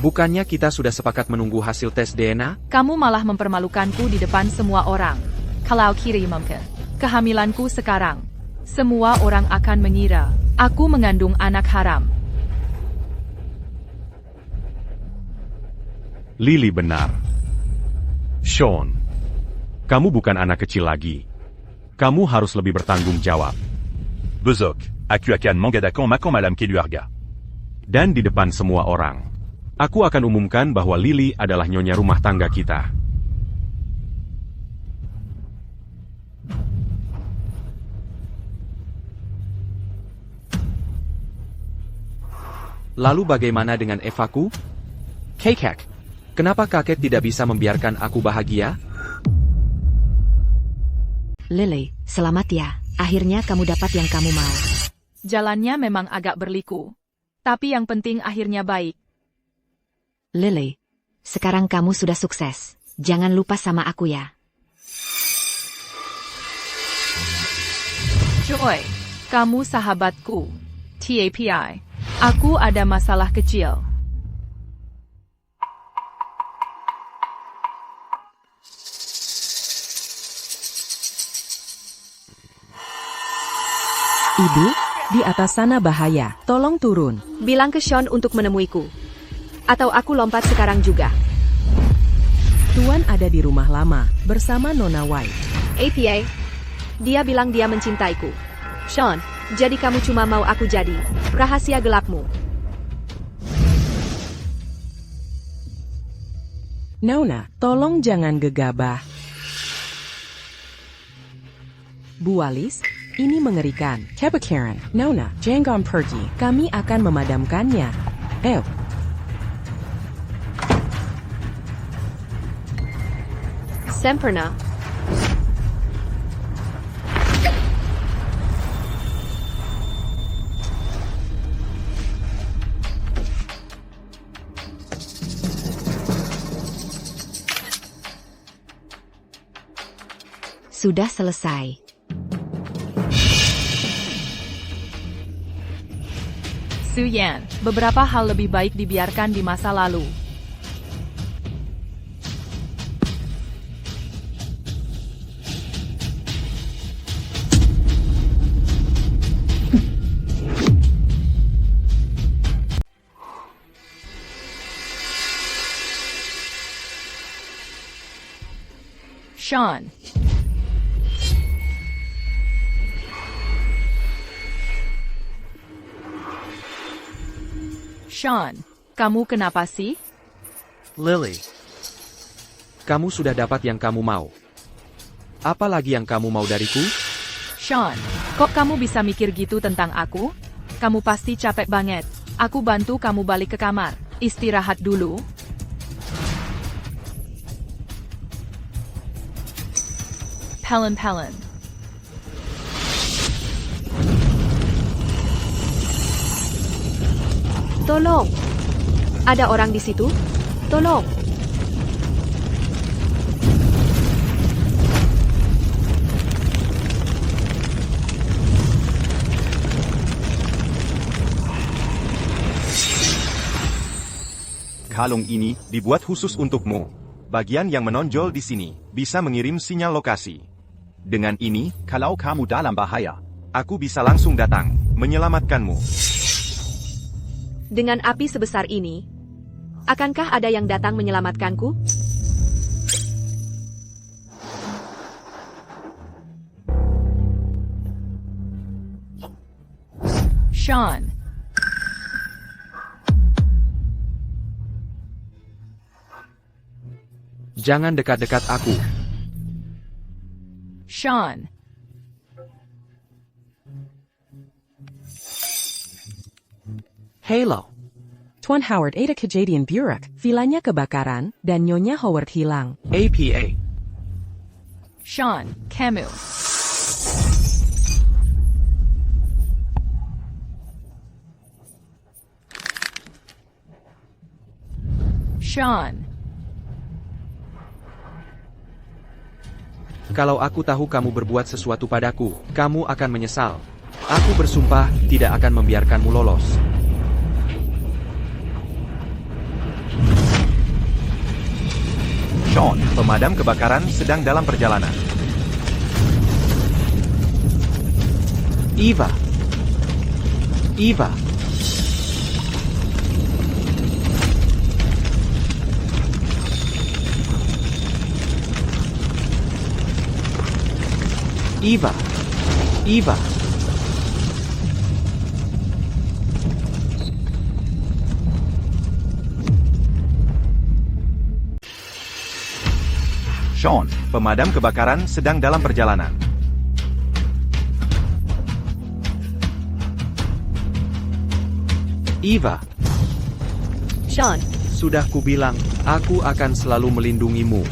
Bukannya kita sudah sepakat menunggu hasil tes DNA? Kamu malah mempermalukanku di depan semua orang. Kalau kiri mungkin kehamilanku sekarang, semua orang akan mengira aku mengandung anak haram. Lily benar. Sean, kamu bukan anak kecil lagi. Kamu harus lebih bertanggung jawab. Bezok, Akuakan Mangadakan Makam Malam Keluarga. Dan di depan semua orang, aku akan umumkan bahwa Lily adalah nyonya rumah tangga kita. Lalu bagaimana dengan Evaku? Kekek. Kenapa kakek tidak bisa membiarkan aku bahagia? Lily, selamat ya. Akhirnya kamu dapat yang kamu mau. Jalannya memang agak berliku. Tapi yang penting akhirnya baik. Lily, sekarang kamu sudah sukses. Jangan lupa sama aku ya. Joy, kamu sahabatku. TAPI. Aku ada masalah kecil. Ibu, di atas sana bahaya. Tolong turun. Bilang ke Sean untuk menemuiku. Atau aku lompat sekarang juga. Tuan ada di rumah lama, bersama Nona White. APA, dia bilang dia mencintaiku. Sean, jadi kamu cuma mau aku jadi rahasia gelapmu. Nona, tolong jangan gegabah. Bu Walis, ini mengerikan. Kebakaran, Nona, jangan pergi. Kami akan memadamkannya. Sempurna. Sudah selesai. Su Yan, beberapa hal lebih baik dibiarkan di masa lalu. Sean. Sean, kamu kenapa sih? Lily, kamu sudah dapat yang kamu mau. Apa lagi yang kamu mau dariku? Sean, kok kamu bisa mikir gitu tentang aku? Kamu pasti capek banget. Aku bantu kamu balik ke kamar. Istirahat dulu. Pelen-pelen. Tolong! Ada orang di situ? Tolong! Kalung ini dibuat khusus untukmu. Bagian yang menonjol di sini bisa mengirim sinyal lokasi. Dengan ini, kalau kamu dalam bahaya, aku bisa langsung datang, menyelamatkanmu. Dengan api sebesar ini, akankah ada yang datang menyelamatkanku? Sean. Jangan dekat-dekat aku. Sean. Halo. Tuan Howard ada kejadian buruk, vilanya kebakaran, dan Nyonya Howard hilang. APA. Sean, kamu. Sean. Kalau aku tahu kamu berbuat sesuatu padaku, kamu akan menyesal. Aku bersumpah tidak akan membiarkanmu lolos. Sean, pemadam kebakaran sedang dalam perjalanan. Eva. Eva. Eva. Eva. Sean, pemadam kebakaran sedang dalam perjalanan. Eva. Sean. Sudah kubilang, aku akan selalu melindungimu.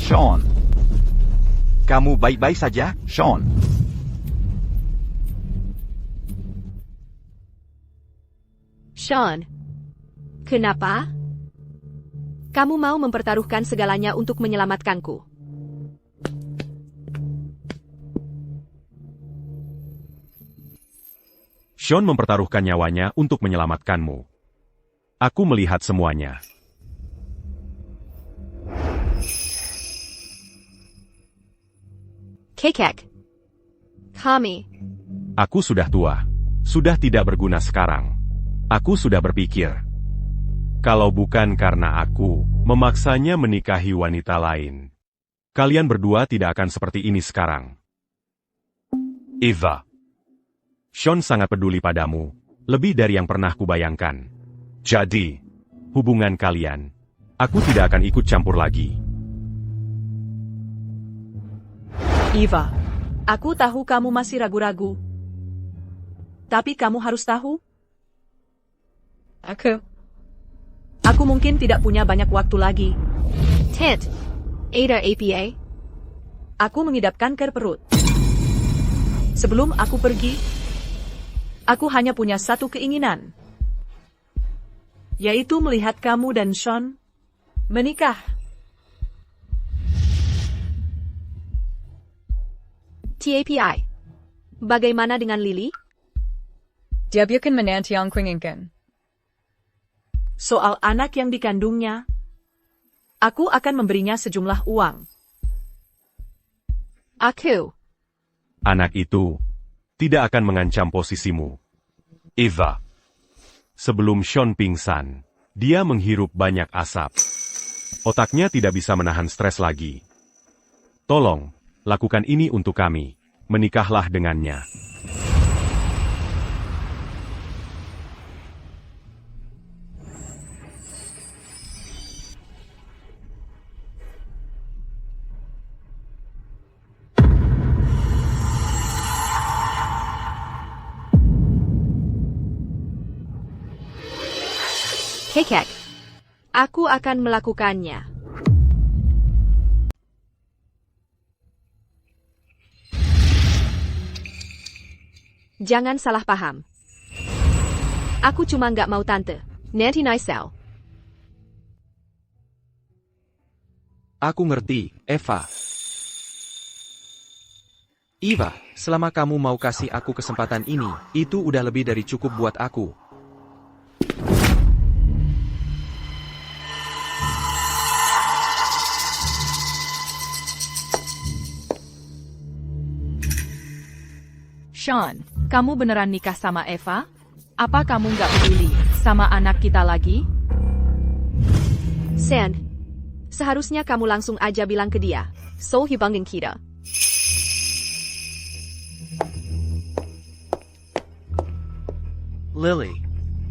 Sean. Kamu baik-baik saja, Sean? Sean. Kenapa? Kamu mau mempertaruhkan segalanya untuk menyelamatkanku. Sean mempertaruhkan nyawanya untuk menyelamatkanmu. Aku melihat semuanya. Kekek. Kami. Aku sudah tua. Sudah tidak berguna sekarang. Aku sudah berpikir. Kalau bukan karena aku memaksanya menikahi wanita lain, kalian berdua tidak akan seperti ini sekarang. Eva. Sean sangat peduli padamu, lebih dari yang pernah kubayangkan. Jadi, hubungan kalian, aku tidak akan ikut campur lagi. Eva, aku tahu kamu masih ragu-ragu. Tapi kamu harus tahu. Aku mungkin tidak punya banyak waktu lagi. Ted. Ada APA. Aku mengidap kanker perut. Sebelum aku pergi, aku hanya punya satu keinginan. Yaitu melihat kamu dan Sean menikah. TAPI. Bagaimana dengan Lily? Dia bukan menanti yang kuinginkan. Soal anak yang dikandungnya, aku akan memberinya sejumlah uang. Aku. Anak itu tidak akan mengancam posisimu. Eva, Sebelum Sean pingsan, dia menghirup banyak asap. Otaknya tidak bisa menahan stres lagi. Tolong, lakukan ini untuk kami. Menikahlah dengannya. Kekek. Aku akan melakukannya. Jangan salah paham. Aku cuma nggak mau tante. Nanti Naisel. Aku ngerti, Eva. Eva, selama kamu mau kasih aku kesempatan ini, itu udah lebih dari cukup buat aku. Sean, kamu beneran nikah sama Eva? Apa kamu nggak peduli sama anak kita lagi? Sand, seharusnya kamu langsung aja bilang ke dia. So hibangin kita. Lily,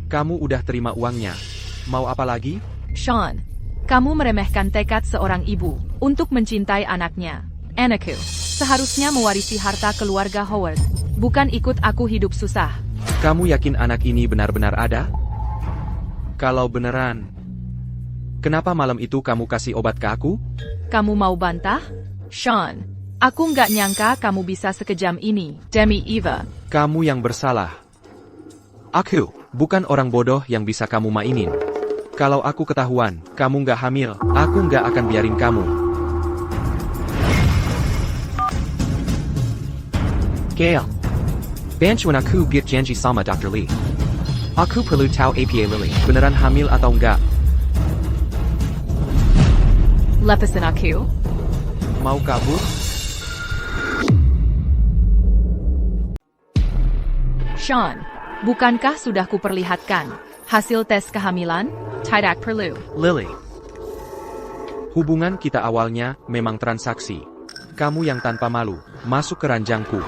kamu udah terima uangnya. Mau apa lagi? Sean, kamu meremehkan tekad seorang ibu untuk mencintai anaknya. Anakku, seharusnya mewarisi harta keluarga Howard, bukan ikut aku hidup susah. Kamu yakin anak ini benar-benar ada? Kalau beneran, kenapa malam itu kamu kasih obat ke aku? Kamu mau bantah? Sean, aku nggak nyangka kamu bisa sekejam ini, demi Eva. Kamu yang bersalah. Aku bukan orang bodoh yang bisa kamu mainin. Kalau aku ketahuan, kamu nggak hamil, aku nggak akan biarin kamu. Gail. Bantuan aku buat janji sama Dr. Lee. Aku perlu tahu APA Lily beneran hamil atau enggak. Lepasin aku. Mau kabur? Sean, bukankah sudah kuperlihatkan hasil tes kehamilan? Tidak perlu. Lily. Hubungan kita awalnya memang transaksi. Kamu yang tanpa malu, masuk ke ranjangku.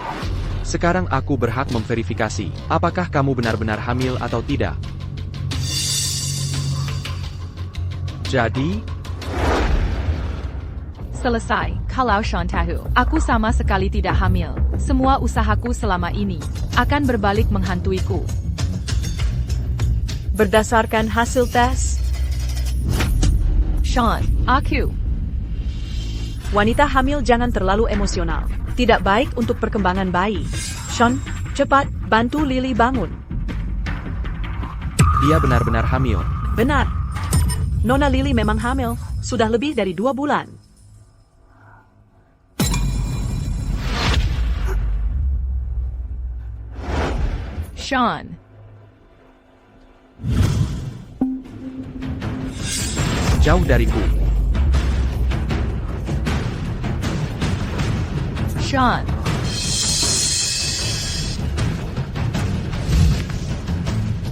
Sekarang aku berhak memverifikasi, apakah kamu benar-benar hamil atau tidak. Jadi, selesai. Kalau Sean tahu, aku sama sekali tidak hamil. Semua usahaku selama ini akan berbalik menghantuiku. Berdasarkan hasil tes, Sean, aku. Wanita hamil jangan terlalu emosional. Tidak baik untuk perkembangan bayi. Sean, cepat, bantu Lily bangun. Dia benar-benar hamil. Benar. Nona Lily memang hamil. Sudah lebih dari 2 bulan. Sean. Jauh dariku. Sean.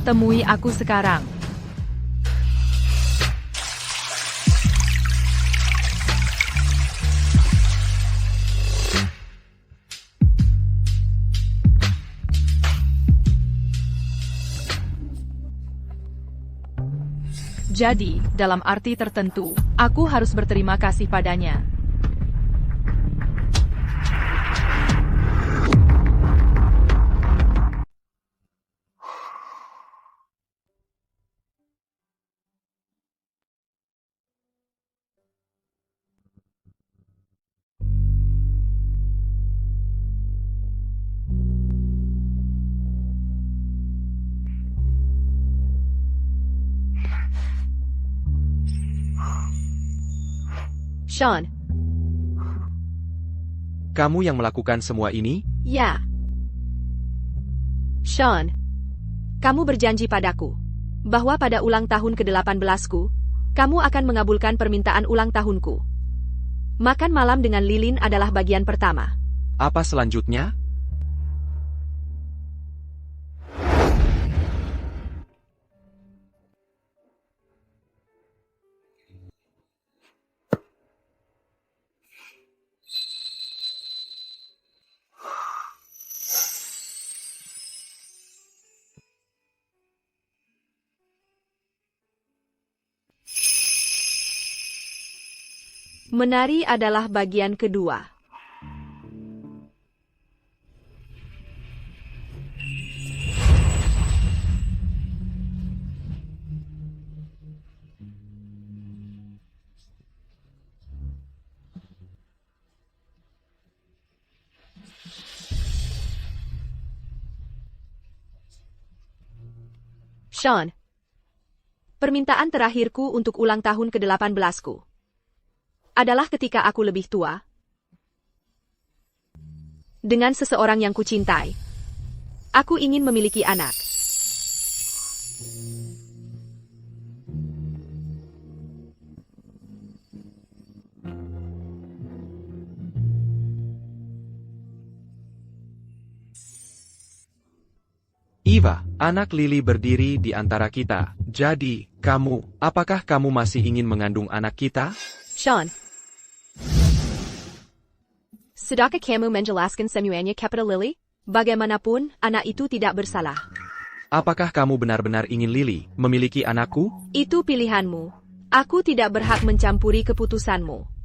Temui aku sekarang. Jadi, dalam arti tertentu, aku harus berterima kasih padanya. Sean. Kamu yang melakukan semua ini? Ya. Sean. Kamu berjanji padaku bahwa pada ulang tahun ke-18ku, kamu akan mengabulkan permintaan ulang tahunku. Makan malam dengan Lilin adalah bagian pertama. Apa selanjutnya? Menari adalah bagian kedua. Sean, permintaan terakhirku untuk ulang tahun ke-18ku adalah ketika aku lebih tua, dengan seseorang yang kucintai. Aku ingin memiliki anak. Eva, anak Lily berdiri di antara kita. Jadi, apakah kamu masih ingin mengandung anak kita? Sean, sudahkah kamu menjelaskan semuanya kepada Lily? Bagaimanapun, anak itu tidak bersalah. Apakah kamu benar-benar ingin Lily memiliki anakku? Itu pilihanmu. Aku tidak berhak mencampuri keputusanmu.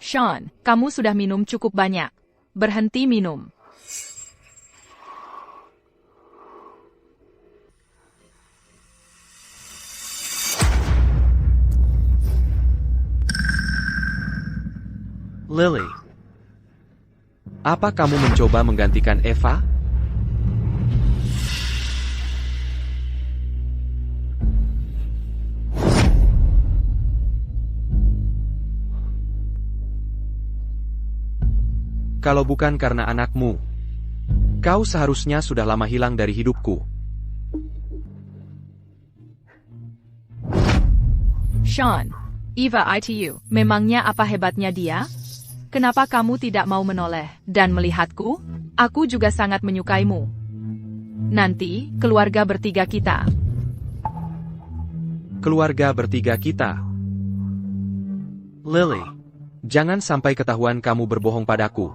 Sean, kamu sudah minum cukup banyak. Berhenti minum. Lily, apa kamu mencoba menggantikan Eva? Kalau bukan karena anakmu, kau seharusnya sudah lama hilang dari hidupku. Sean, Eva ITU, memangnya apa hebatnya dia? Kenapa kamu tidak mau menoleh dan melihatku? Aku juga sangat menyukaimu. Nanti, keluarga bertiga kita. Keluarga bertiga kita. Lily, jangan sampai ketahuan kamu berbohong padaku.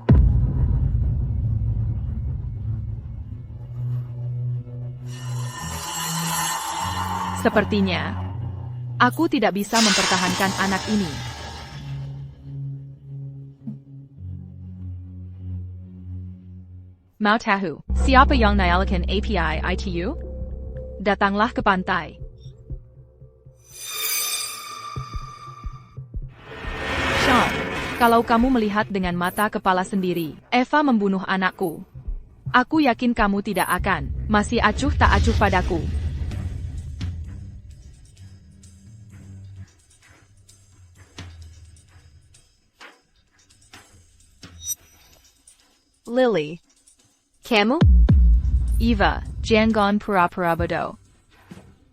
Sepertinya, aku tidak bisa mempertahankan anak ini. Mau tahu, siapa yang nyalakan API ITU? Datanglah ke pantai. Sean, kalau kamu melihat dengan mata kepala sendiri, Eva membunuh anakku. Aku yakin kamu tidak akan masih acuh tak acuh padaku. Lily, kamu? Eva, jangan pura-pura bodoh.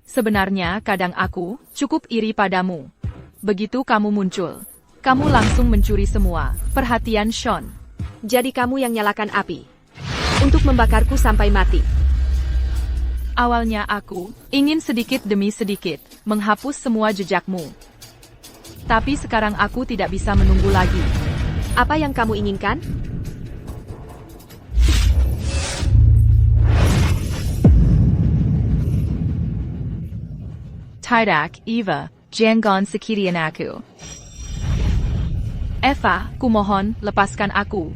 Sebenarnya kadang aku cukup iri padamu. Begitu kamu muncul, kamu langsung mencuri semua perhatian Sean. Jadi kamu yang nyalakan api untuk membakarku sampai mati. Awalnya aku ingin sedikit demi sedikit menghapus semua jejakmu. Tapi sekarang aku tidak bisa menunggu lagi. Apa yang kamu inginkan? Tidak, Eva, jangan sakitian aku. Eva, kumohon, lepaskan aku.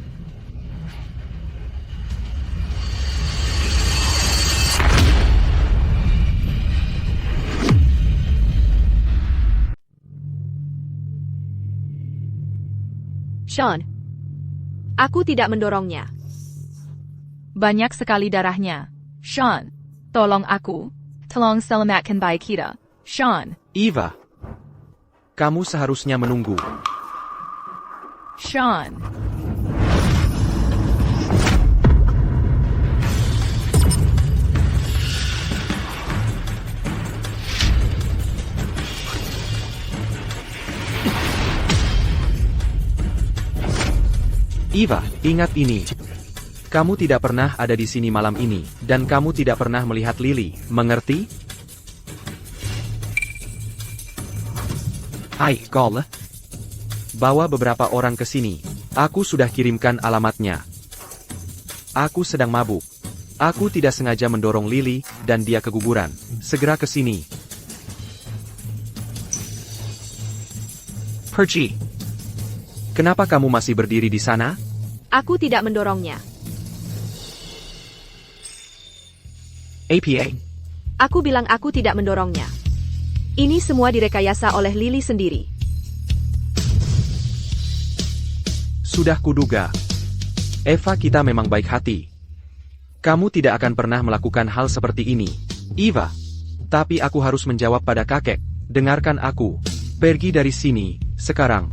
Sean, aku tidak mendorongnya. Banyak sekali darahnya. Sean, tolong aku. Tolong selamatkan bayi kita. Sean. Eva, kamu seharusnya menunggu. Sean. Eva, ingat ini. Kamu tidak pernah ada di sini malam ini, dan kamu tidak pernah melihat Lily, mengerti? Hai, Gol. Bawa beberapa orang ke sini. Aku sudah kirimkan alamatnya. Aku sedang mabuk. Aku tidak sengaja mendorong Lily, dan dia keguguran. Segera ke sini. Pergi. Kenapa kamu masih berdiri di sana? Aku tidak mendorongnya. APA. Aku bilang aku tidak mendorongnya. Ini semua direkayasa oleh Lily sendiri. Sudah kuduga. Eva, kita memang baik hati. Kamu tidak akan pernah melakukan hal seperti ini, Eva. Tapi aku harus menjawab pada kakek. Dengarkan aku. Pergi dari sini, sekarang.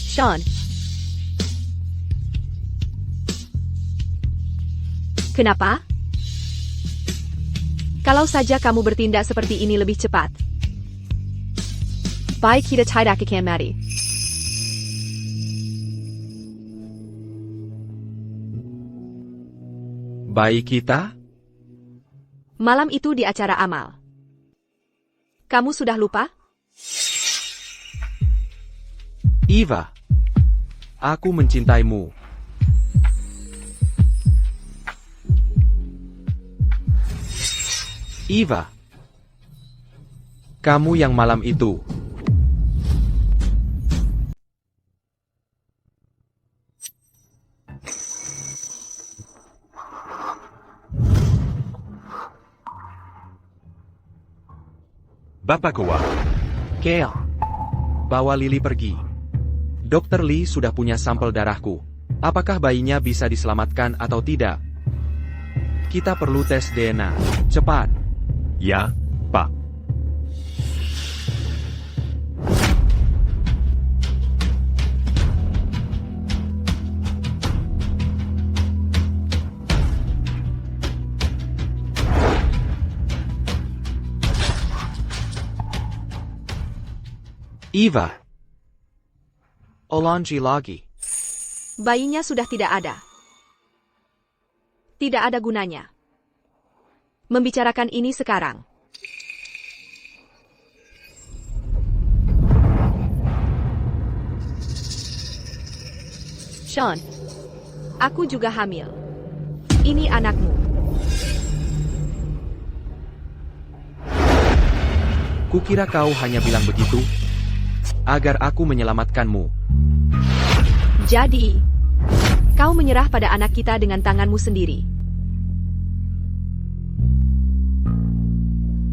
Sean. Kenapa? Kalau saja kamu bertindak seperti ini lebih cepat. Baik, kita tidak akan mati. Baik kita? Malam itu di acara amal. Kamu sudah lupa? Eva. Aku mencintaimu. Eva. Kamu yang malam itu. Bapak Koa. Gail. Bawa Lily pergi. Dokter Lee sudah punya sampel darahku. Apakah bayinya bisa diselamatkan atau tidak? Kita perlu tes DNA. Cepat. Ya, Pak. Eva. Olanji lagi. Bayinya sudah tidak ada. Tidak ada gunanya membicarakan ini sekarang. Sean, aku juga hamil. Ini anakmu. Kukira kau hanya bilang begitu agar aku menyelamatkanmu. Jadi, kau menyerah pada anak kita dengan tanganmu sendiri.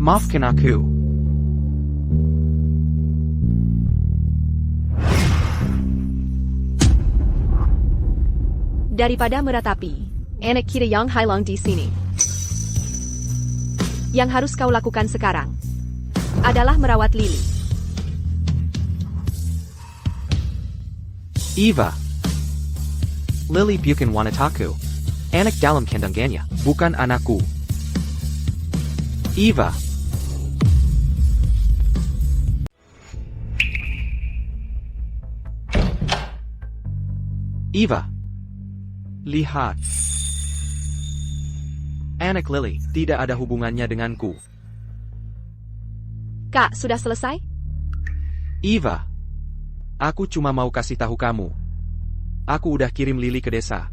Maafkan aku. Daripada meratapi anak kita yang hilang di sini. Yang harus kau lakukan sekarang adalah merawat Lily. Eva. Lily bukan wanitaku. Anak dalam kandungannya. Bukan anakku. Eva. Eva. Lihat. Anak Lily tidak ada hubungannya denganku. Kak, sudah selesai? Eva. Aku cuma mau kasih tahu kamu. Aku udah kirim Lily ke desa.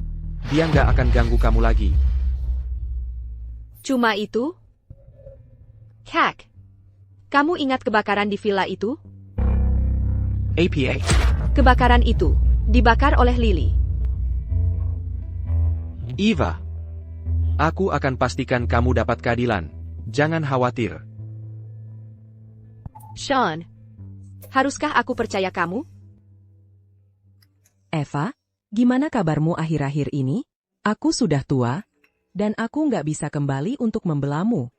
Dia nggak akan ganggu kamu lagi. Cuma itu? Kak, kamu ingat kebakaran di villa itu? APA. Kebakaran itu dibakar oleh Lily. Eva. Aku akan pastikan kamu dapat keadilan. Jangan khawatir. Sean, haruskah aku percaya kamu? Eva, gimana kabarmu akhir-akhir ini? Aku sudah tua, dan aku nggak bisa kembali untuk membelamu.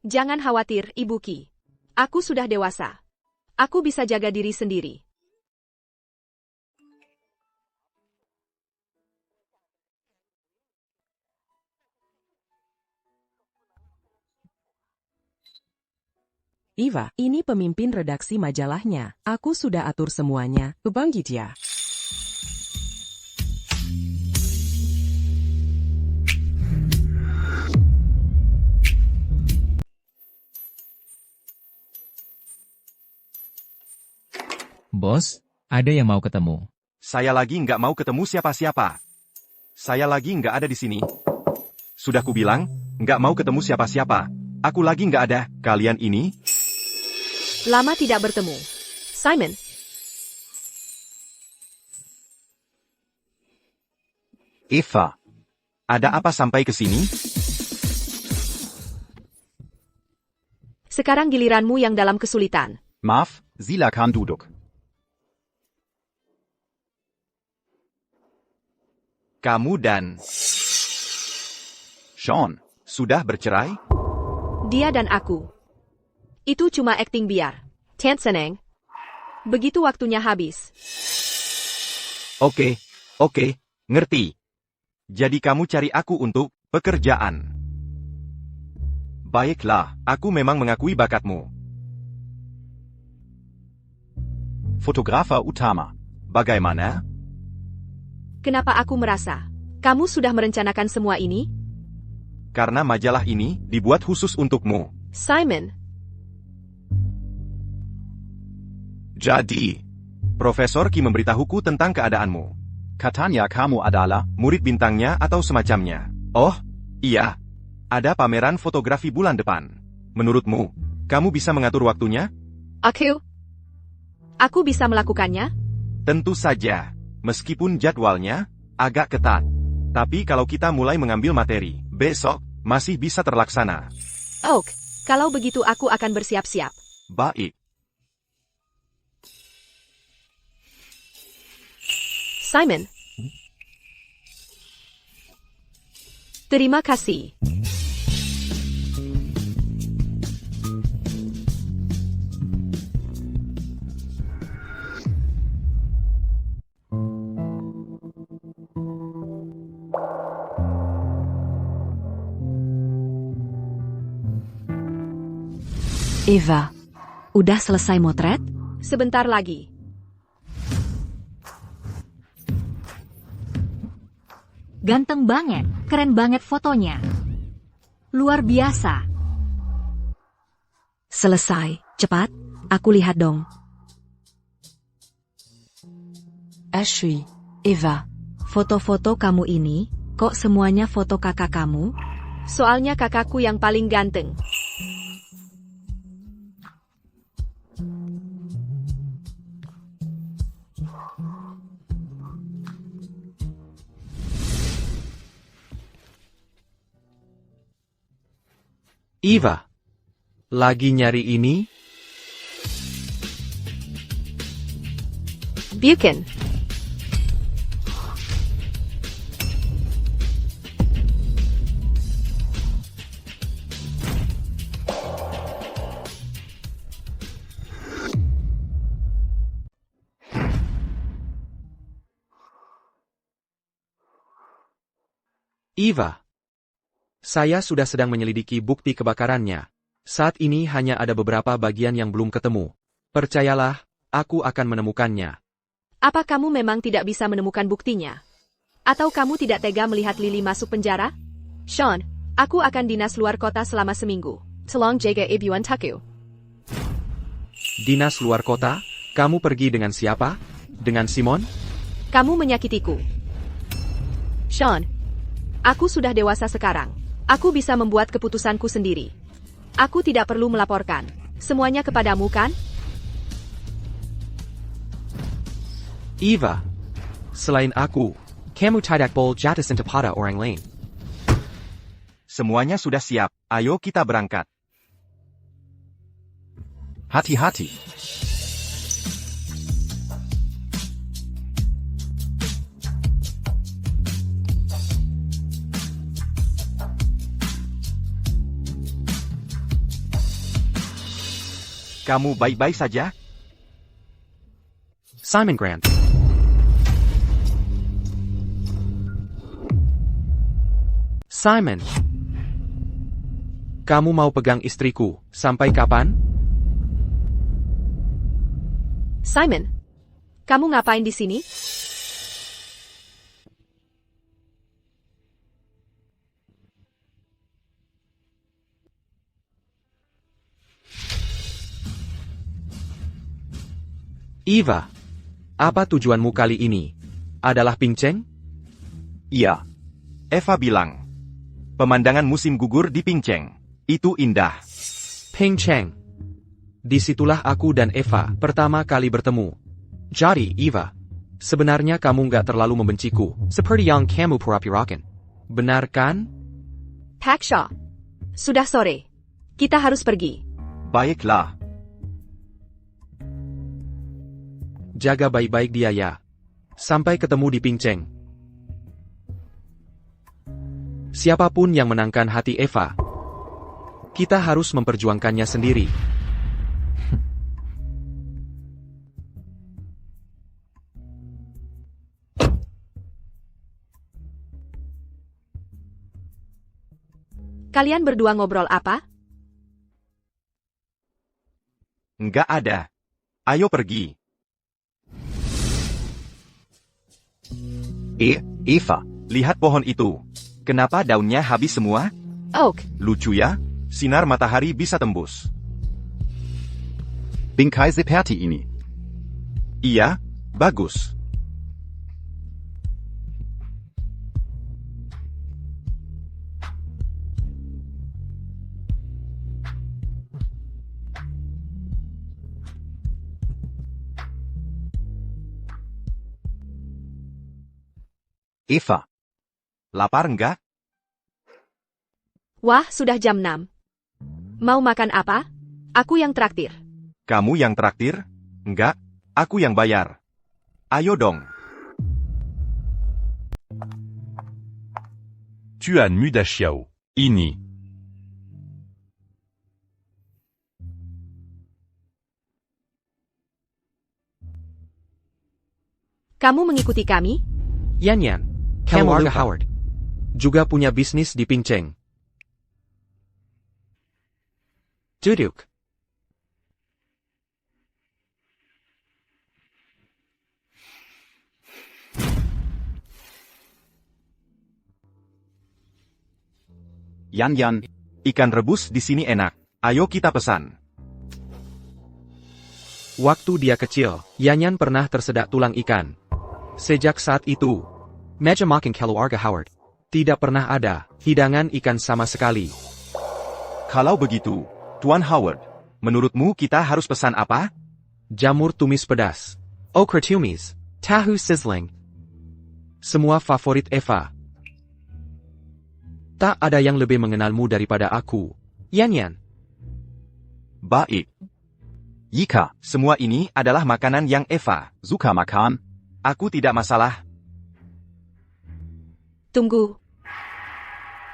Jangan khawatir, Ibu Ki. Aku sudah dewasa. Aku bisa jaga diri sendiri. Eva, ini pemimpin redaksi majalahnya. Aku sudah atur semuanya. Kebanggit ya. Bos, ada yang mau ketemu. Saya lagi nggak mau ketemu siapa-siapa. Saya lagi nggak ada di sini. Sudah kubilang, nggak mau ketemu siapa-siapa. Aku lagi nggak ada. Kalian ini? Lama tidak bertemu. Simon. Eva. Ada apa sampai ke sini? Sekarang giliranmu yang dalam kesulitan. Maaf, silakan duduk. Kamu dan Sean sudah bercerai? Dia dan aku. Itu cuma akting biar. Seneng. Begitu waktunya habis. Oke, ngerti. Jadi kamu cari aku untuk pekerjaan. Baiklah, aku memang mengakui bakatmu. Fotografer utama. Bagaimana? Kenapa aku merasa kamu sudah merencanakan semua ini? Karena majalah ini dibuat khusus untukmu. Simon. Jadi, Profesor Ki memberitahuku tentang keadaanmu. Katanya kamu adalah murid bintangnya atau semacamnya. Oh, iya. Ada pameran fotografi bulan depan. Menurutmu, kamu bisa mengatur waktunya? Aku bisa melakukannya? Tentu saja. Meskipun jadwalnya agak ketat. Tapi kalau kita mulai mengambil materi, besok masih bisa terlaksana. Kalau begitu aku akan bersiap-siap. Baik. Simon. Terima kasih. Eva, udah selesai motret? Sebentar lagi. Ganteng banget, keren banget fotonya. Luar biasa. Selesai, cepat, aku lihat dong. Ashley, Eva, foto-foto kamu ini, kok semuanya foto kakak kamu? Soalnya kakakku yang paling ganteng. Eva, lagi nyari ini? Bukan. Eva, saya sudah sedang menyelidiki bukti kebakarannya. Saat ini hanya ada beberapa bagian yang belum ketemu. Percayalah, aku akan menemukannya. Apa kamu memang tidak bisa menemukan buktinya? Atau kamu tidak tega melihat Lily masuk penjara? Sean, aku akan dinas luar kota selama seminggu. Tolong jaga ibuan taku. Dinas luar kota? Kamu pergi dengan siapa? Dengan Simon? Kamu menyakitiku. Sean, aku sudah dewasa sekarang. Aku bisa membuat keputusanku sendiri. Aku tidak perlu melaporkan semuanya kepadamu, kan? Eva, selain aku, kamu tidak boleh jatuh cinta pada orang lain. Semuanya sudah siap, ayo kita berangkat. Hati-hati. Kamu baik-baik saja? Simon Grant. Simon. Kamu mau pegang istriku, sampai kapan? Simon, kamu ngapain di sini? Eva, apa tujuanmu kali ini? Adalah pinceng? Iya. Eva bilang. Pemandangan musim gugur di Pinceng. Itu indah. Pinceng. Disitulah aku dan Eva pertama kali bertemu. Jadi, Eva, sebenarnya kamu nggak terlalu membenciku, seperti yang kamu pura-purakan. Benar kan? Pak Shaw, sudah sore. Kita harus pergi. Baiklah. Jaga baik-baik dia ya. Sampai ketemu di Pinceng. Siapapun yang menangkan hati Eva, kita harus memperjuangkannya sendiri. Kalian berdua ngobrol apa? Nggak ada. Ayo pergi. Eva, lihat pohon itu. Kenapa daunnya habis semua? Oak. Lucu ya, sinar matahari bisa tembus. Bingkai seperti ini. Iya, bagus. Eva, lapar enggak? Wah, sudah jam 6. Mau makan apa? Aku yang traktir. Kamu yang traktir? Enggak, aku yang bayar. Ayo dong. Tuan Muda Xiao. Ini. Kamu mengikuti kami? Yan, keluarga Howard. Juga punya bisnis di Pinceng. Duduk. Yan, ikan rebus di sini enak. Ayo kita pesan. Waktu dia kecil, Yanyan pernah tersedak tulang ikan. Sejak saat itu, meja makan keluarga Howard tidak pernah ada hidangan ikan sama sekali. Kalau begitu, Tuan Howard, menurutmu kita harus pesan apa? Jamur tumis pedas, okra tumis, tahu sizzling. Semua favorit Eva. Tak ada yang lebih mengenalmu daripada aku, Yanyan. Baik. Jika semua ini adalah makanan yang Eva suka makan, aku tidak masalah. Tunggu.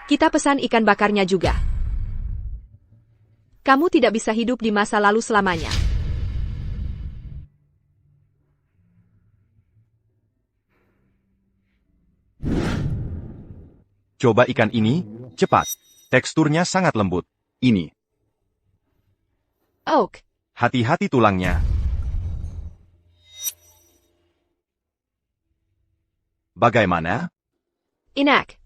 Kita pesan ikan bakarnya juga. Kamu tidak bisa hidup di masa lalu selamanya. Coba ikan ini, cepat. Teksturnya sangat lembut. Ini. Oak. Hati-hati tulangnya. Bagaimana? Enak.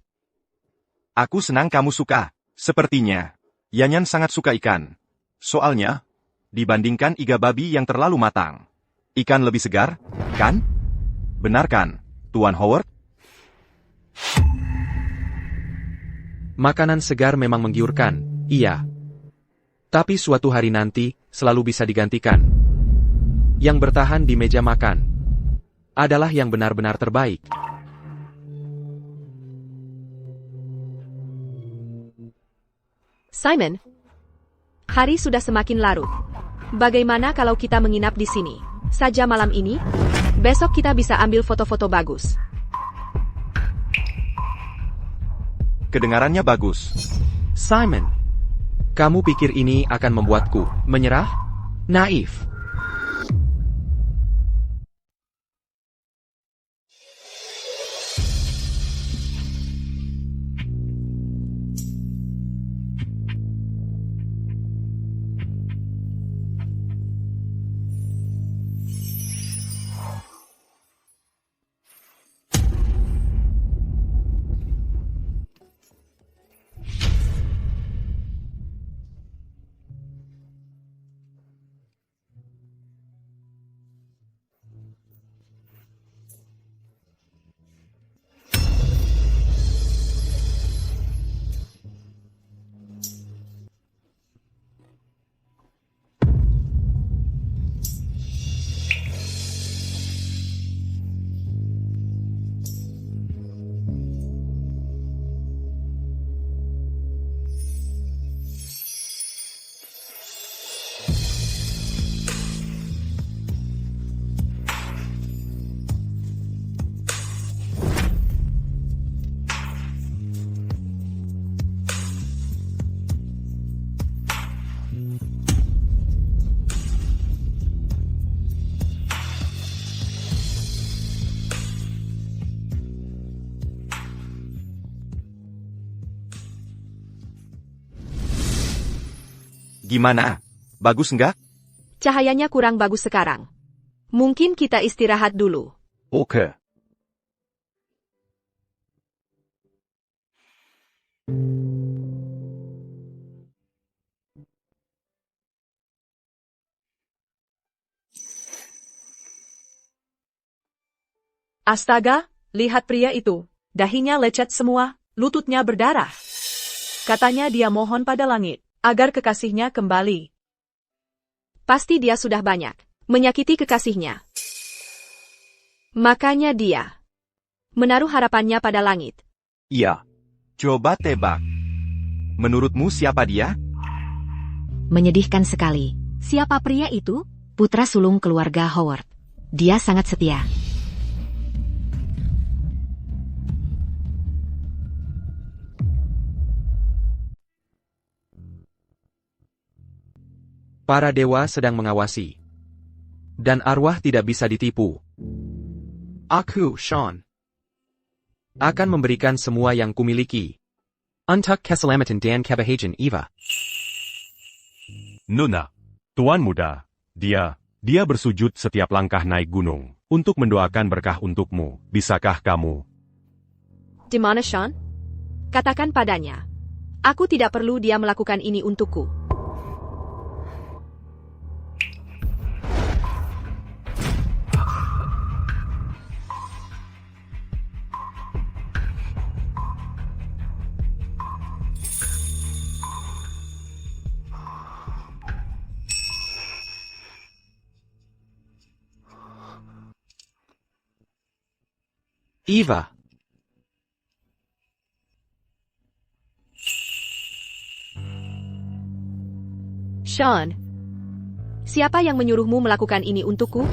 Aku senang kamu suka. Sepertinya, Yanyan sangat suka ikan. Soalnya, dibandingkan iga babi yang terlalu matang, ikan lebih segar, kan? Benar kan, Tuan Howard? Makanan segar memang menggiurkan, iya. Tapi suatu hari nanti, selalu bisa digantikan. Yang bertahan di meja makan adalah yang benar-benar terbaik. Simon, hari sudah semakin larut. Bagaimana kalau kita menginap di sini saja malam ini? Besok kita bisa ambil foto-foto bagus. Kedengarannya bagus. Simon, kamu pikir ini akan membuatku menyerah? Naif. Gimana? Bagus nggak? Cahayanya kurang bagus sekarang. Mungkin kita istirahat dulu. Oke. Astaga, lihat pria itu. Dahinya lecet semua, lututnya berdarah. Katanya dia mohon pada langit, agar kekasihnya kembali. Pasti dia sudah banyak menyakiti kekasihnya. Makanya dia menaruh harapannya pada langit. Iya. Coba tebak. Menurutmu siapa dia? Menyedihkan sekali. Siapa pria itu? Putra sulung keluarga Howard. Dia sangat setia. Para dewa sedang mengawasi. Dan arwah tidak bisa ditipu. Aku, Sean, akan memberikan semua yang kumiliki. Untuk keselamatan dan kebahagiaan Eva. Nona, Tuan Muda, dia bersujud setiap langkah naik gunung, untuk mendoakan berkah untukmu. Bisakah kamu? Di mana Sean? Katakan padanya. Aku tidak perlu dia melakukan ini untukku. Eva. Sean, siapa yang menyuruhmu melakukan ini untukku?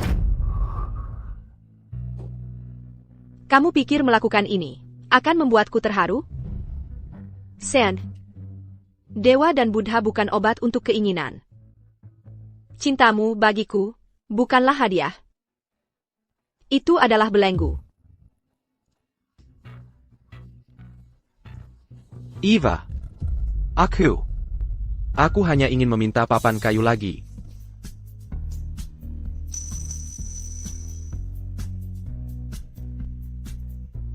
Kamu pikir melakukan ini akan membuatku terharu? Sen, dewa dan Buddha bukan obat untuk keinginan. Cintamu bagiku bukanlah hadiah. Itu adalah belenggu. Eva. Aku hanya ingin meminta papan kayu lagi.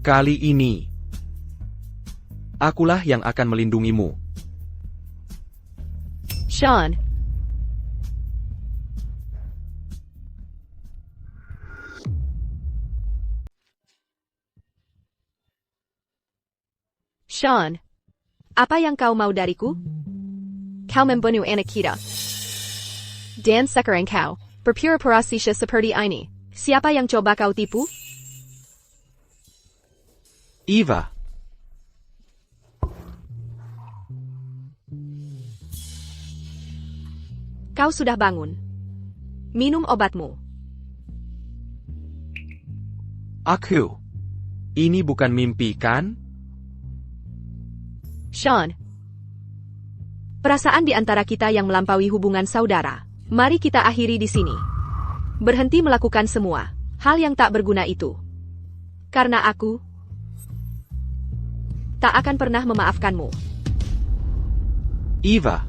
Kali ini, akulah yang akan melindungimu. Sean. Sean. Apa yang kau mau dariku? Kau membunuh anak kita. Dan sekarang kau berpura-pura sisya seperti ini. Siapa yang coba kau tipu? Eva. Kau sudah bangun. Minum obatmu. Ini bukan mimpi, kan? Sean. Perasaan di antara kita yang melampaui hubungan saudara. Mari kita akhiri di sini. Berhenti melakukan semua hal yang tak berguna itu. Karena aku tak akan pernah memaafkanmu. Eva.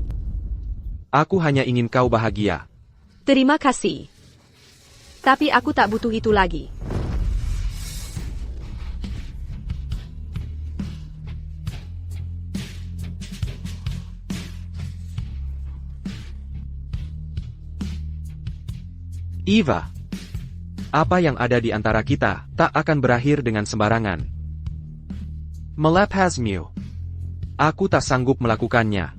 Aku hanya ingin kau bahagia. Terima kasih. Tapi aku tak butuh itu lagi. Eva, apa yang ada di antara kita tak akan berakhir dengan sembarangan. Melepasmu. Aku tak sanggup melakukannya.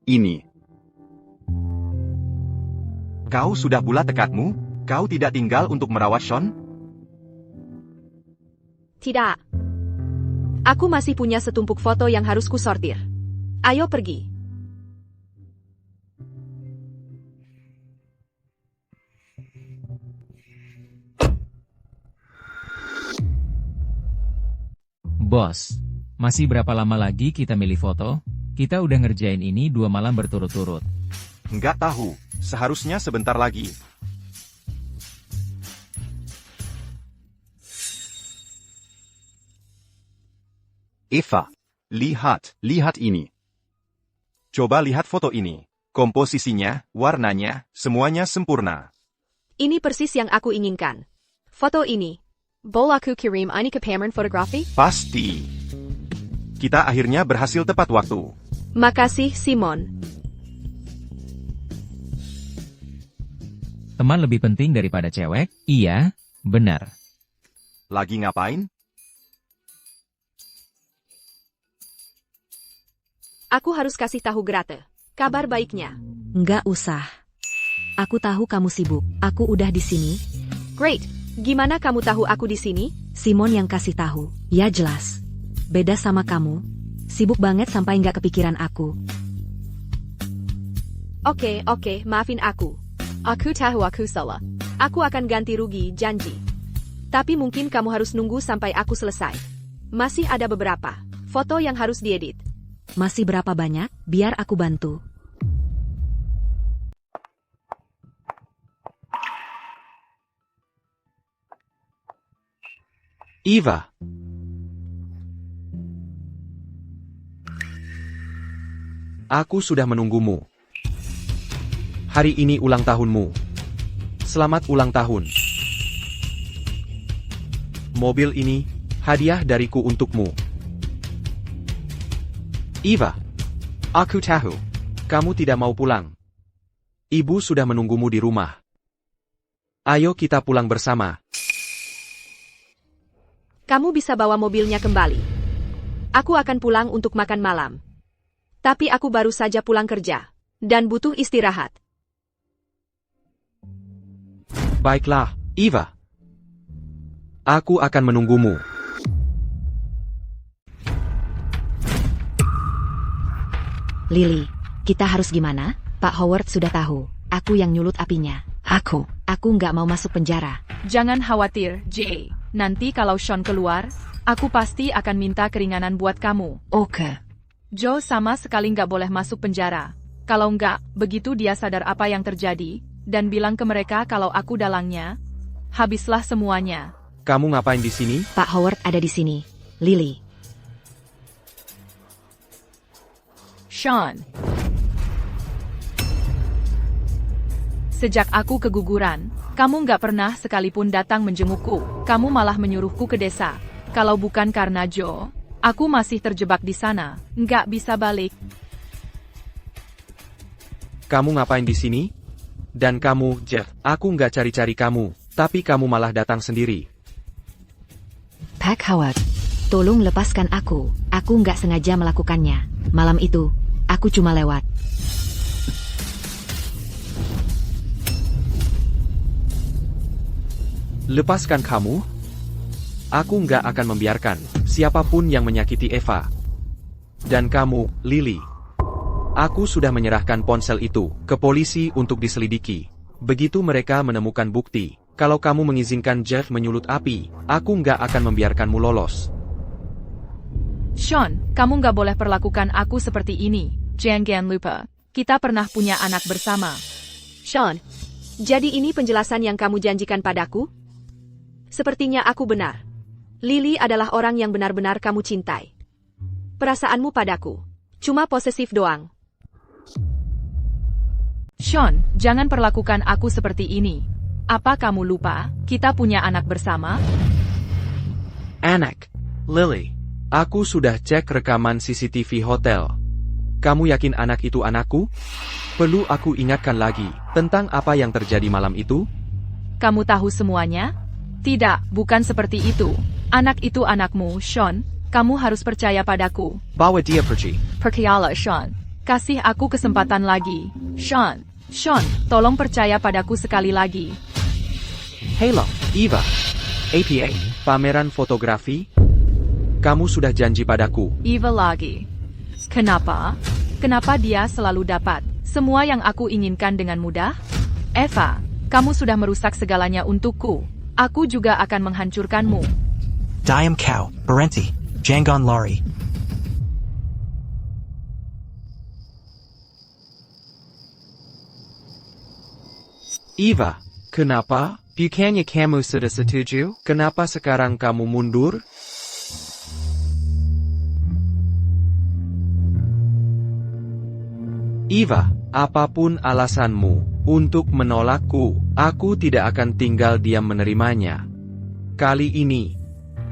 Ini. Kau sudah bulat tekadmu? Kau tidak tinggal untuk merawat Sean? Tidak. Aku masih punya setumpuk foto yang harus kusortir. Ayo pergi. Bos, masih berapa lama lagi kita milih foto? Kita udah ngerjain ini 2 malam berturut-turut. Nggak tahu, seharusnya sebentar lagi. Eva, lihat ini. Coba lihat foto ini. Komposisinya, warnanya, semuanya sempurna. Ini persis yang aku inginkan. Foto ini. Boleh aku kirim ini ke pameran fotografi? Pasti. Kita akhirnya berhasil tepat waktu. Makasih, Simon. Teman lebih penting daripada cewek? Iya, benar. Lagi ngapain? Aku harus kasih tahu Grete. Kabar baiknya. Nggak usah. Aku tahu kamu sibuk. Aku udah di sini. Great. Gimana kamu tahu aku di sini? Simon yang kasih tahu. Ya jelas. Beda sama kamu. Sibuk banget sampai nggak kepikiran aku. Oke, maafin aku. Aku tahu aku salah. Aku akan ganti rugi, janji. Tapi mungkin kamu harus nunggu sampai aku selesai. Masih ada beberapa foto yang harus diedit. Masih berapa banyak? Biar aku bantu. Eva. Aku sudah menunggumu. Hari ini ulang tahunmu. Selamat ulang tahun. Mobil ini, hadiah dariku untukmu. Eva. Aku tahu. Kamu tidak mau pulang. Ibu sudah menunggumu di rumah. Ayo kita pulang bersama. Kamu bisa bawa mobilnya kembali. Aku akan pulang untuk makan malam. Tapi aku baru saja pulang kerja. Dan butuh istirahat. Baiklah, Eva. Aku akan menunggumu. Lily, kita harus gimana? Pak Howard sudah tahu. Aku yang nyulut apinya. Aku nggak mau masuk penjara. Jangan khawatir, Jay. Nanti kalau Sean keluar, aku pasti akan minta keringanan buat kamu. Oke. Joe sama sekali nggak boleh masuk penjara. Kalau nggak, begitu dia sadar apa yang terjadi, dan bilang ke mereka kalau aku dalangnya, habislah semuanya. Kamu ngapain di sini? Pak Howard ada di sini. Lily. Sean. Sejak aku keguguran, kamu nggak pernah sekalipun datang menjengukku. Kamu malah menyuruhku ke desa. Kalau bukan karena Joe, aku masih terjebak di sana. Nggak bisa balik. Kamu ngapain di sini? Dan kamu, Jeff, aku nggak cari-cari kamu, tapi kamu malah datang sendiri. Pak Howard, tolong lepaskan aku. Aku nggak sengaja melakukannya. Malam itu, aku cuma lewat. Lepaskan kamu? Aku nggak akan membiarkan siapapun yang menyakiti Eva. Dan kamu, Lily. Aku sudah menyerahkan ponsel itu ke polisi untuk diselidiki. Begitu mereka menemukan bukti, kalau kamu mengizinkan Jeff menyulut api, aku nggak akan membiarkanmu lolos. Sean, kamu nggak boleh perlakukan aku seperti ini. Jangan lupa, kita pernah punya anak bersama. Sean, jadi ini penjelasan yang kamu janjikan padaku? Sepertinya aku benar. Lily adalah orang yang benar-benar kamu cintai. Perasaanmu padaku cuma posesif doang. Sean, jangan perlakukan aku seperti ini. Apa kamu lupa, kita punya anak bersama? Anak, Lily. Aku sudah cek rekaman CCTV hotel. Kamu yakin anak itu anakku? Perlu aku ingatkan lagi tentang apa yang terjadi malam itu? Kamu tahu semuanya? Tidak, bukan seperti itu. Anak itu anakmu, Sean. Kamu harus percaya padaku. Bawa dia pergi. Percayalah, Sean. Kasih aku kesempatan lagi. Sean, tolong percaya padaku sekali lagi. Halo, Eva. APA, pameran fotografi? Kamu sudah janji padaku. Eva lagi. Kenapa? Kenapa dia selalu dapat semua yang aku inginkan dengan mudah? Eva, kamu sudah merusak segalanya untukku. Aku juga akan menghancurkanmu. Diam kau, berhenti. Jangan lari. Eva, kenapa? Bukannya kamu sudah setuju? Kenapa sekarang kamu mundur? Eva, apapun alasanmu untuk menolakku, aku tidak akan tinggal diam menerimanya. Kali ini,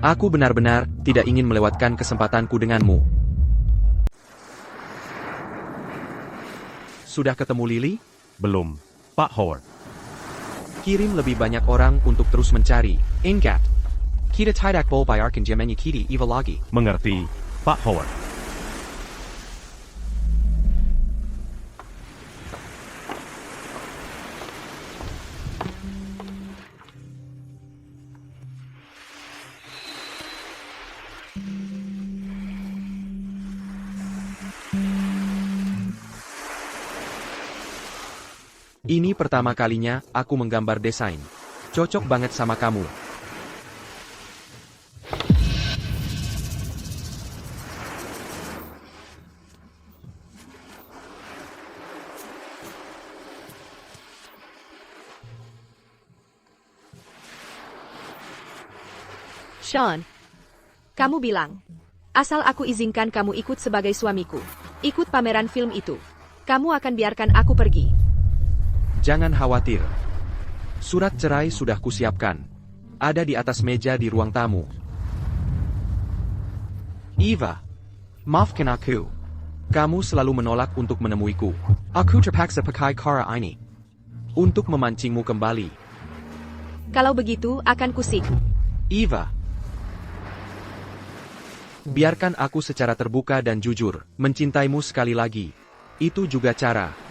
aku benar-benar tidak ingin melewatkan kesempatanku denganmu. Sudah ketemu Lily? Belum, Pak Howard. Kirim lebih banyak orang untuk terus mencari. Ingat. Kita tidak boleh biarkan dia menyakiti Eva lagi. Mengerti, Pak Howard. Ini pertama kalinya aku menggambar desain. Cocok banget sama kamu. Sean, kamu bilang, asal aku izinkan kamu ikut sebagai suamiku, ikut pameran film itu, kamu akan biarkan aku pergi. Jangan khawatir. Surat cerai sudah kusiapkan. Ada di atas meja di ruang tamu. Eva, maafkan aku. Kamu selalu menolak untuk menemuiku. Aku terpaksa pakai cara ini. Untuk memancingmu kembali. Kalau begitu, akan kusik. Eva. Biarkan aku secara terbuka dan jujur, mencintaimu sekali lagi. Itu juga cara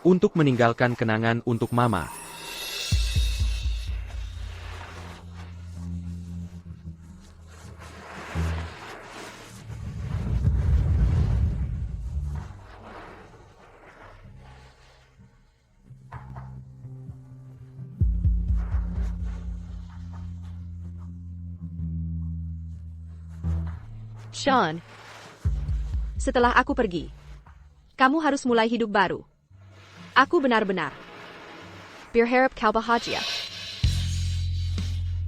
untuk meninggalkan kenangan untuk Mama. Sean, setelah aku pergi, kamu harus mulai hidup baru. Aku benar-benar berharap kau bahagia.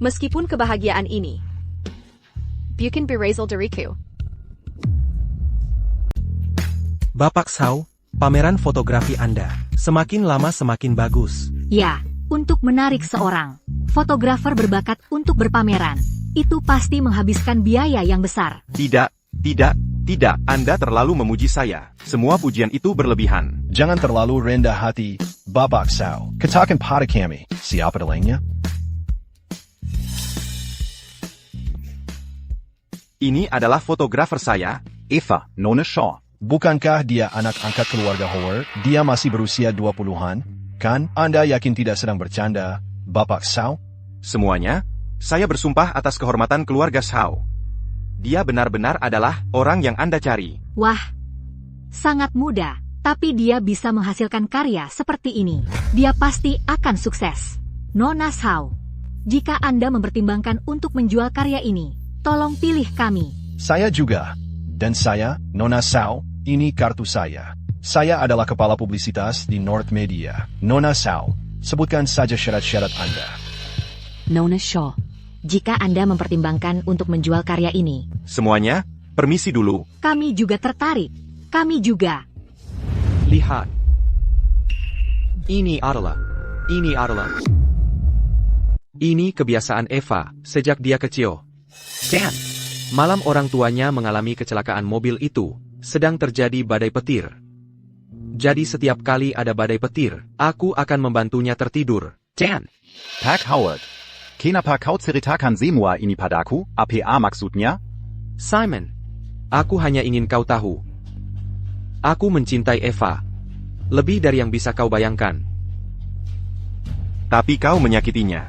Meskipun kebahagiaan ini bukan berasal dariku. Bapak Shaw, pameran fotografi Anda semakin lama semakin bagus. Ya, untuk menarik seorang fotografer berbakat untuk berpameran, itu pasti menghabiskan biaya yang besar. Tidak. Anda terlalu memuji saya. Semua pujian itu berlebihan. Jangan terlalu rendah hati, Bapak Shaw. Katakan pada kami, siapa lainnya? Ini adalah fotografer saya, Eva, Nona Shaw. Bukankah dia anak angkat keluarga Howard? Dia masih berusia 20-an, kan? Anda yakin tidak sedang bercanda, Bapak Shaw? Semuanya, saya bersumpah atas kehormatan keluarga Shaw. Dia benar-benar adalah orang yang Anda cari. Wah, sangat mudah, tapi dia bisa menghasilkan karya seperti ini. Dia pasti akan sukses. Nona Shaw, jika Anda mempertimbangkan untuk menjual karya ini, tolong pilih kami. Saya juga. Dan saya, Nona Shaw, ini kartu saya. Saya adalah kepala publisitas di North Media. Nona Shaw, sebutkan saja syarat-syarat Anda. Nona Shaw, jika Anda mempertimbangkan untuk menjual karya ini. Semuanya, permisi dulu. Kami juga tertarik. Kami juga. Lihat. Ini adalah. Ini kebiasaan Eva, sejak dia kecil. Dan, malam orang tuanya mengalami kecelakaan mobil itu, sedang terjadi badai petir. Jadi setiap kali ada badai petir, aku akan membantunya tertidur. Dan, Pak Howard. Kenapa kau ceritakan semua ini padaku? Apa maksudnya? Simon, aku hanya ingin kau tahu. Aku mencintai Eva. Lebih dari yang bisa kau bayangkan. Tapi kau menyakitinya.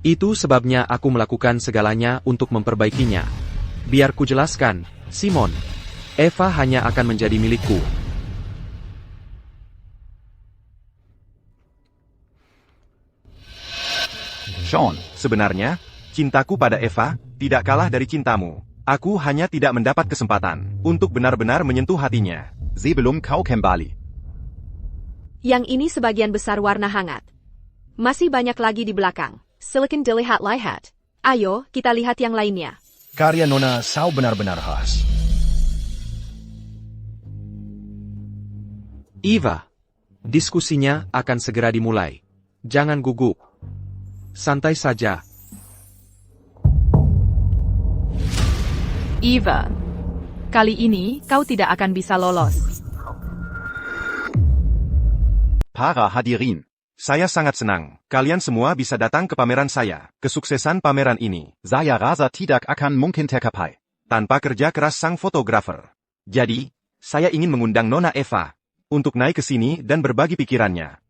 Itu sebabnya aku melakukan segalanya untuk memperbaikinya. Biar ku jelaskan, Simon. Eva hanya akan menjadi milikku. Sean, sebenarnya, cintaku pada Eva tidak kalah dari cintamu. Aku hanya tidak mendapat kesempatan untuk benar-benar menyentuh hatinya. Sebelum kau kembali. Yang ini sebagian besar warna hangat. Masih banyak lagi di belakang. Silakan dilihat-lihat. Ayo, kita lihat yang lainnya. Karya Nona Shaw benar-benar khas. Eva, diskusinya akan segera dimulai. Jangan gugup. Santai saja. Eva, kali ini kau tidak akan bisa lolos. Para hadirin. Saya sangat senang. Kalian semua bisa datang ke pameran saya. Kesuksesan pameran ini, saya rasa tidak akan mungkin tercapai tanpa kerja keras sang fotografer. Jadi, saya ingin mengundang Nona Eva untuk naik ke sini dan berbagi pikirannya.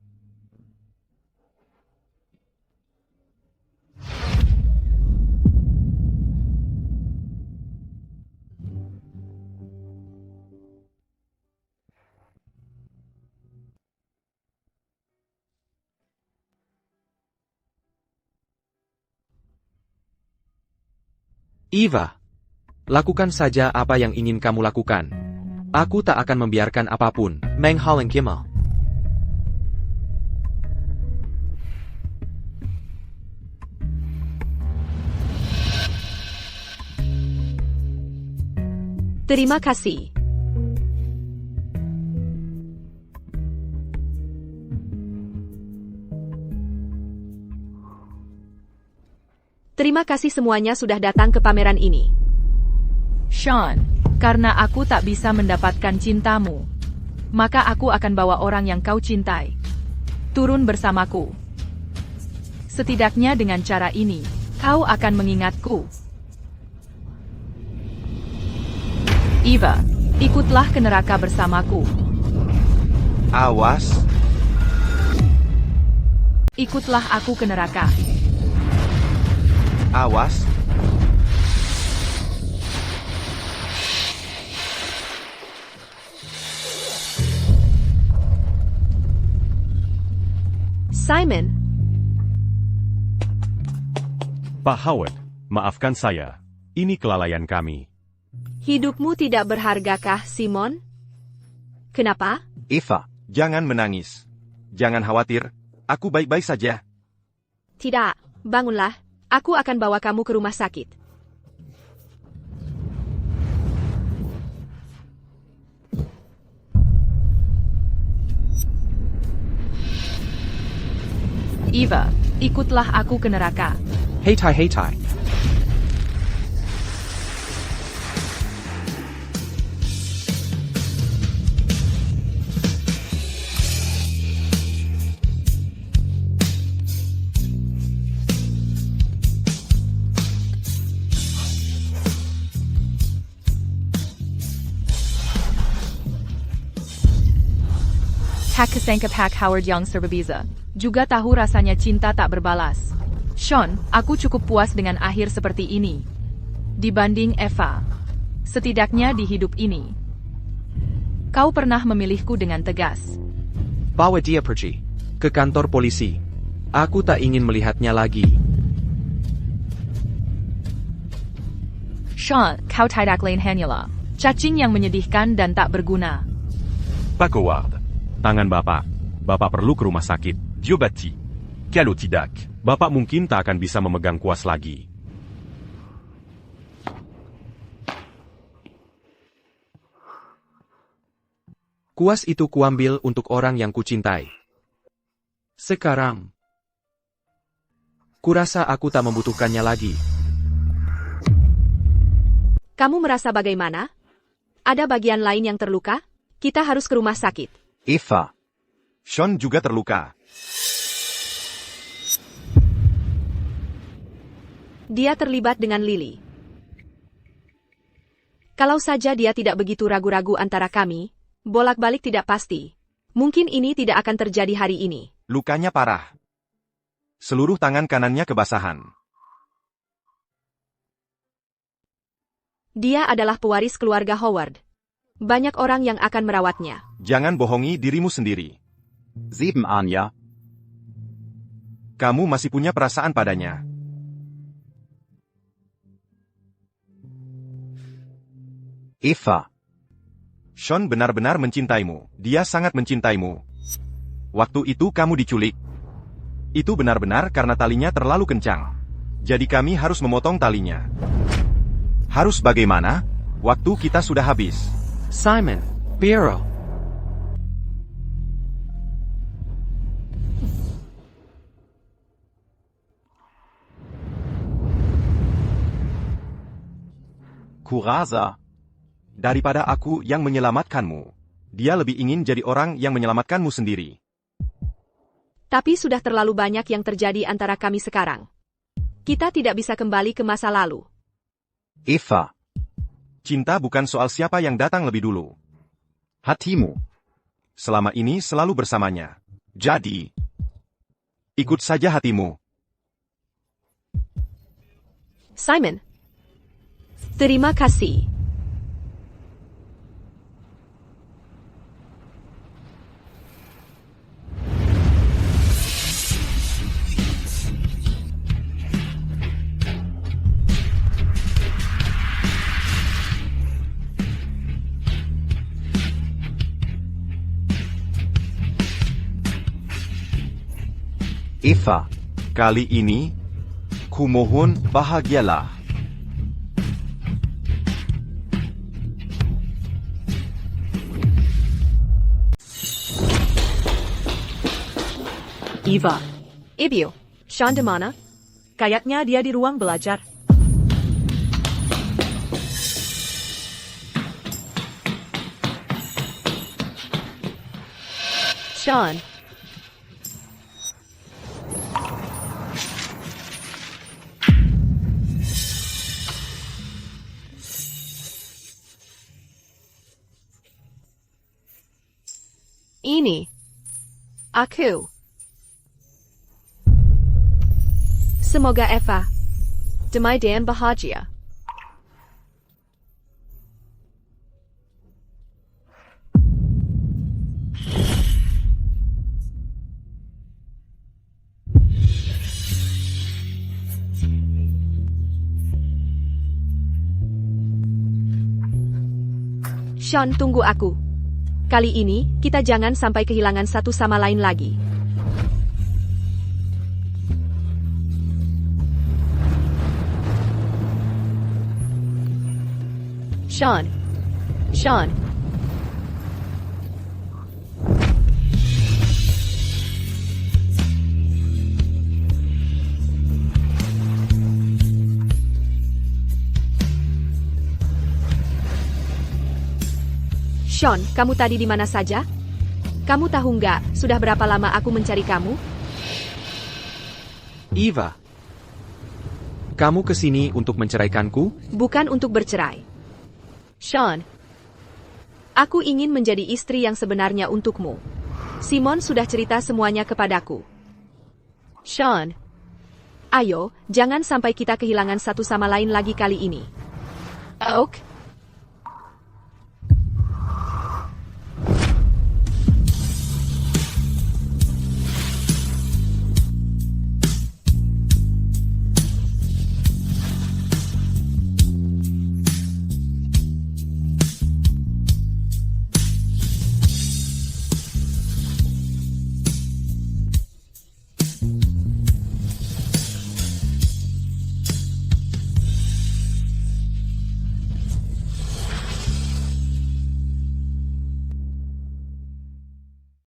Eva, lakukan saja apa yang ingin kamu lakukan. Aku tak akan membiarkan apapun menghalang kamu. Terima kasih. Terima kasih semuanya sudah datang ke pameran ini. Sean, karena aku tak bisa mendapatkan cintamu, maka aku akan bawa orang yang kau cintai turun bersamaku. Setidaknya dengan cara ini, kau akan mengingatku. Eva, ikutlah ke neraka bersamaku. Awas. Ikutlah aku ke neraka. Awas. Simon. Pak Howard, maafkan saya. Ini kelalaian kami. Hidupmu tidak berhargakah, Simon? Kenapa? Eva, jangan menangis. Jangan khawatir, aku baik-baik saja. Tidak, bangunlah. Aku akan bawa kamu ke rumah sakit. Eva, ikutlah aku ke neraka. Hey Tai. Hak kesangkap Hak Howard yang Serbabiza. Juga tahu rasanya cinta tak berbalas. Sean, aku cukup puas dengan akhir seperti ini. Dibanding Eva. Setidaknya di hidup ini. Kau pernah memilihku dengan tegas. Bawa dia pergi ke kantor polisi. Aku tak ingin melihatnya lagi. Sean, kau tidak lain hanyalah cacing yang menyedihkan dan tak berguna. Pak Howard. Tangan Bapak. Bapak perlu ke rumah sakit. Diobati. Kalau tidak, Bapak mungkin tak akan bisa memegang kuas lagi. Kuas itu kuambil untuk orang yang kucintai. Sekarang, kurasa aku tak membutuhkannya lagi. Kamu merasa bagaimana? Ada bagian lain yang terluka? Kita harus ke rumah sakit. Eva. Sean juga terluka. Dia terlibat dengan Lily. Kalau saja dia tidak begitu ragu-ragu antara kami, bolak-balik tidak pasti. Mungkin ini tidak akan terjadi hari ini. Lukanya parah. Seluruh tangan kanannya kebasahan. Dia adalah pewaris keluarga Howard. Banyak orang yang akan merawatnya. Jangan bohongi dirimu sendiri. 7 Anya. Kamu masih punya perasaan padanya. Eva. Sean benar-benar mencintaimu. Dia sangat mencintaimu. Waktu itu kamu diculik. Itu benar-benar karena talinya terlalu kencang. Jadi kami harus memotong talinya. Harus bagaimana? Waktu kita sudah habis. Simon, Piero. Kurasa. Daripada aku yang menyelamatkanmu, dia lebih ingin jadi orang yang menyelamatkanmu sendiri. Tapi sudah terlalu banyak yang terjadi antara kami sekarang. Kita tidak bisa kembali ke masa lalu. Eva. Cinta bukan soal siapa yang datang lebih dulu. Hatimu. Selama ini selalu bersamanya. Jadi, ikut saja hatimu. Simon. Terima kasih. Eva, kali ini, kumohon bahagialah. Eva. Ibu, Sean di mana? Kayaknya dia di ruang belajar. Sean. Ini. Aku. Semoga Eva damai dan bahagia. Sean, tunggu aku. Kali ini, kita jangan sampai kehilangan satu sama lain lagi. Sean. Sean. Sean, kamu tadi di mana saja? Kamu tahu nggak, sudah berapa lama aku mencari kamu? Eva. Kamu kesini untuk menceraikanku? Bukan untuk bercerai. Sean. Aku ingin menjadi istri yang sebenarnya untukmu. Simon sudah cerita semuanya kepadaku. Sean. Ayo, jangan sampai kita kehilangan satu sama lain lagi kali ini. Oak.